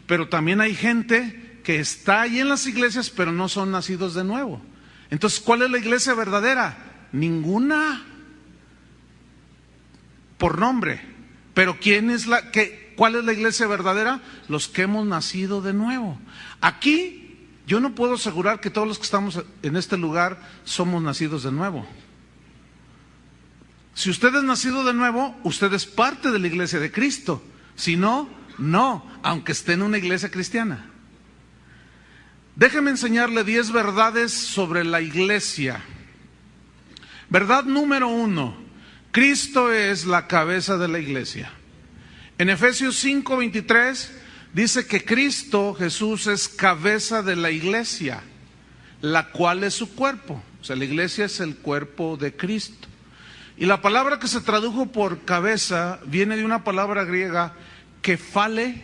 Pero también hay gente que está ahí en las iglesias, pero no son nacidos de nuevo. Entonces, ¿cuál es la iglesia verdadera? Ninguna. Por nombre. Pero ¿cuál es la iglesia verdadera? Los que hemos nacido de nuevo. Aquí yo no puedo asegurar que todos los que estamos en este lugar somos nacidos de nuevo. Si usted es nacido de nuevo, usted es parte de la iglesia de Cristo. Si no, no, aunque esté en una iglesia cristiana. Déjeme enseñarle 10 verdades sobre la iglesia. Verdad número 1: Cristo es la cabeza de la iglesia. En Efesios 5:23 dice que Cristo Jesús es cabeza de la iglesia, la cual es su cuerpo. O sea, la iglesia es el cuerpo de Cristo. Y la palabra que se tradujo por cabeza viene de una palabra griega, kephale,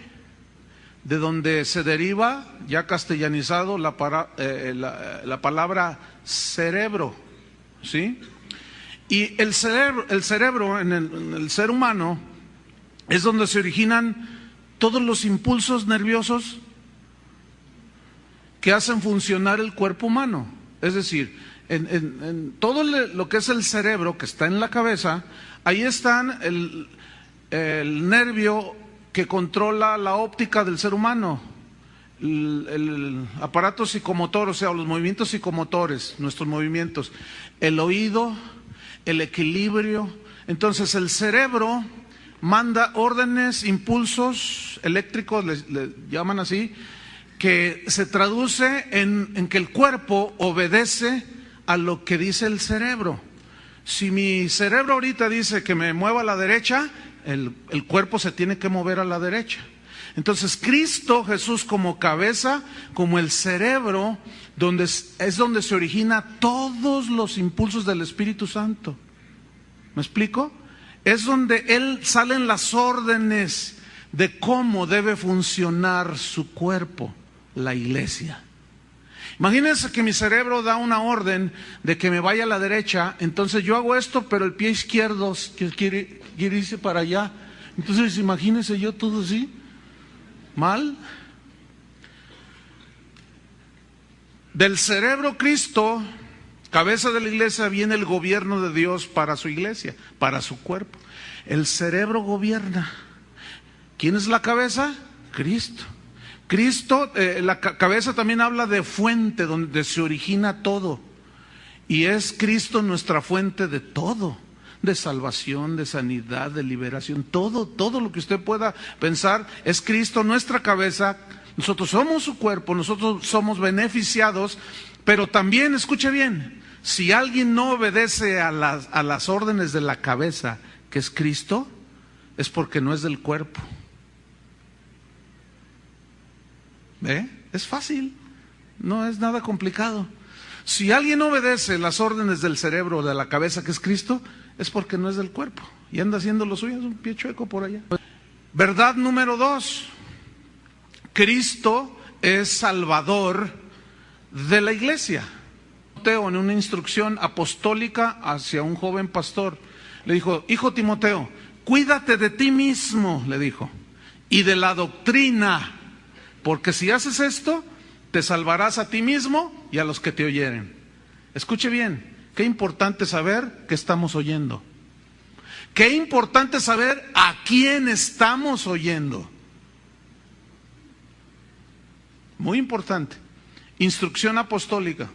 de donde se deriva, ya castellanizado, la palabra cerebro, ¿sí? Y el cerebro en el ser humano es donde se originan todos los impulsos nerviosos que hacen funcionar el cuerpo humano. Es decir, en todo lo que es el cerebro, que está en la cabeza, ahí están el nervio que controla la óptica del ser humano, el aparato psicomotor, o sea, los movimientos psicomotores, nuestros movimientos, el oído, el equilibrio. Entonces el cerebro manda órdenes, impulsos eléctricos, le llaman así, que se traduce en que el cuerpo obedece a lo que dice el cerebro. Si mi cerebro ahorita dice que me mueva a la derecha, el cuerpo se tiene que mover a la derecha. Entonces Cristo Jesús como cabeza, como el cerebro, es donde se origina todos los impulsos del Espíritu Santo. ¿Me explico? Es donde Él salen las órdenes de cómo debe funcionar su cuerpo, la iglesia. Imagínense que mi cerebro da una orden de que me vaya a la derecha, entonces yo hago esto, pero el pie izquierdo quiere irse para allá. Entonces imagínense yo todo así, mal. Del cerebro Cristo, cabeza de la iglesia, viene el gobierno de Dios para su iglesia, para su cuerpo. El cerebro gobierna. ¿Quién es la cabeza? Cristo. Cristo, la cabeza también habla de fuente, donde se origina todo. Y es Cristo nuestra fuente de todo, de salvación, de sanidad, de liberación. Todo lo que usted pueda pensar es Cristo nuestra cabeza. Nosotros somos su cuerpo, nosotros somos beneficiados, pero también, escuche bien, si alguien no obedece a las órdenes de la cabeza, que es Cristo, es porque no es del cuerpo. ¿Ve? Es fácil, no es nada complicado. Si alguien obedece las órdenes del cerebro, de la cabeza, que es Cristo, es porque no es del cuerpo y anda haciendo lo suyo, es un pie chueco por allá. Verdad número 2: Cristo es Salvador de la iglesia. Timoteo, en una instrucción apostólica hacia un joven pastor, le dijo: hijo Timoteo, cuídate de ti mismo, le dijo, y de la doctrina, porque si haces esto, te salvarás a ti mismo y a los que te oyeren. Escuche bien, qué importante saber qué estamos oyendo. Qué importante saber a quién estamos oyendo. Muy importante. Instrucción apostólica.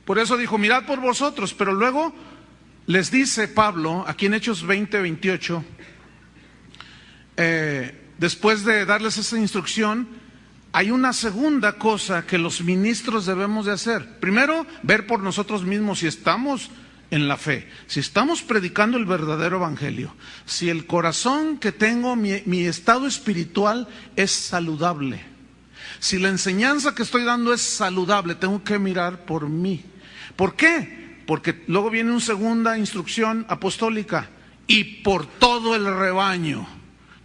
Por eso dijo, mirad por vosotros, pero luego les dice Pablo, aquí en Hechos 20-28, después de darles esa instrucción, hay una segunda cosa que los ministros debemos de hacer. Primero, ver por nosotros mismos si estamos en la fe, si estamos predicando el verdadero evangelio, si el corazón que tengo, mi estado espiritual es saludable, si la enseñanza que estoy dando es saludable, tengo que mirar por mí. ¿Por qué? Porque luego viene una segunda instrucción apostólica, y por todo el rebaño.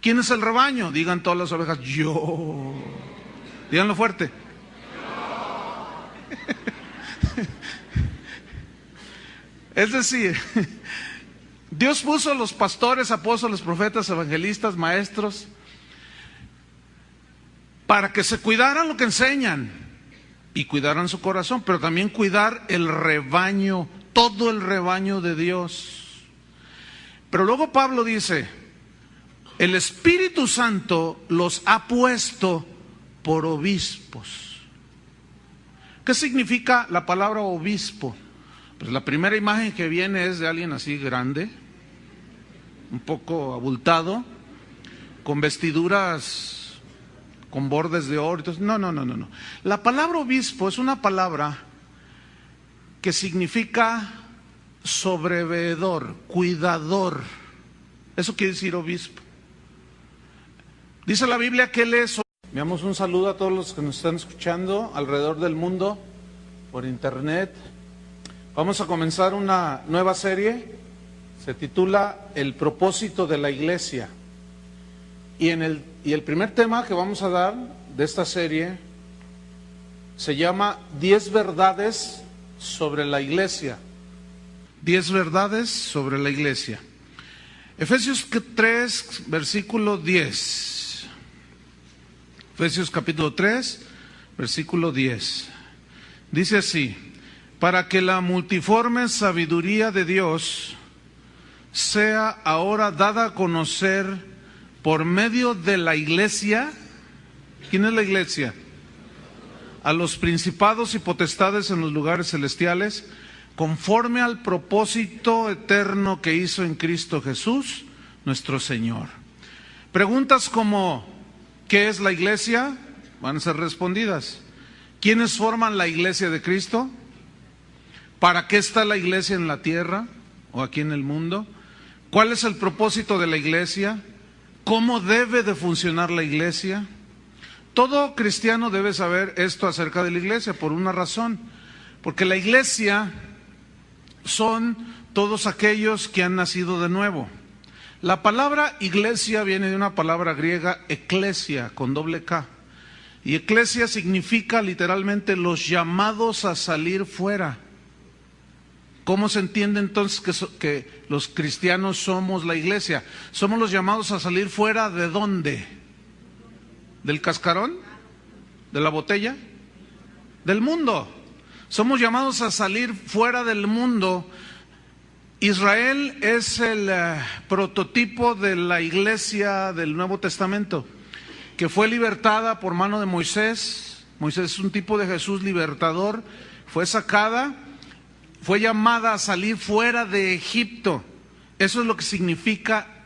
¿Quién es el rebaño? Digan todas las ovejas, yo. Díganlo fuerte. Es decir, Dios puso a los pastores, apóstoles, profetas, evangelistas, maestros, para que se cuidaran lo que enseñan y cuidaran su corazón, pero también cuidar el rebaño, todo el rebaño de Dios. Pero luego Pablo dice, el Espíritu Santo los ha puesto por obispos. ¿Qué significa la palabra obispo? Pues la primera imagen que viene es de alguien así grande, un poco abultado, con vestiduras con bordes de oro. No. La palabra obispo es una palabra que significa sobreveedor, cuidador. Eso quiere decir obispo. Dice la Biblia que él es. Enviamos un saludo a todos los que nos están escuchando alrededor del mundo, por internet. Vamos a comenzar una nueva serie, se titula El propósito de la iglesia. Y el primer tema que vamos a dar de esta serie se llama 10 verdades sobre la iglesia. 10 verdades sobre la iglesia. Efesios 3, versículo 10. Efesios capítulo 3, versículo 10. Dice así: para que la multiforme sabiduría de Dios sea ahora dada a conocer por medio de la iglesia. ¿Quién es la iglesia? A los principados y potestades en los lugares celestiales, conforme al propósito eterno que hizo en Cristo Jesús, nuestro Señor. Preguntas como, ¿qué es la iglesia? Van a ser respondidas. ¿Quiénes forman la iglesia de Cristo? ¿Para qué está la iglesia en la tierra o aquí en el mundo? ¿Cuál es el propósito de la iglesia? ¿Cómo debe de funcionar la iglesia? Todo cristiano debe saber esto acerca de la iglesia por una razón. Porque la iglesia son todos aquellos que han nacido de nuevo. La palabra iglesia viene de una palabra griega, eklesia, con doble K. Y eklesia significa literalmente los llamados a salir fuera. ¿Cómo se entiende entonces que los cristianos somos la iglesia? Somos los llamados a salir fuera ¿de dónde? ¿Del cascarón? ¿De la botella? Del mundo. Somos llamados a salir fuera del mundo. Israel es el prototipo de la iglesia del Nuevo Testamento, que fue libertada por mano de Moisés. Moisés es un tipo de Jesús libertador. Fue sacada, fue llamada a salir fuera de Egipto. Eso es lo que significa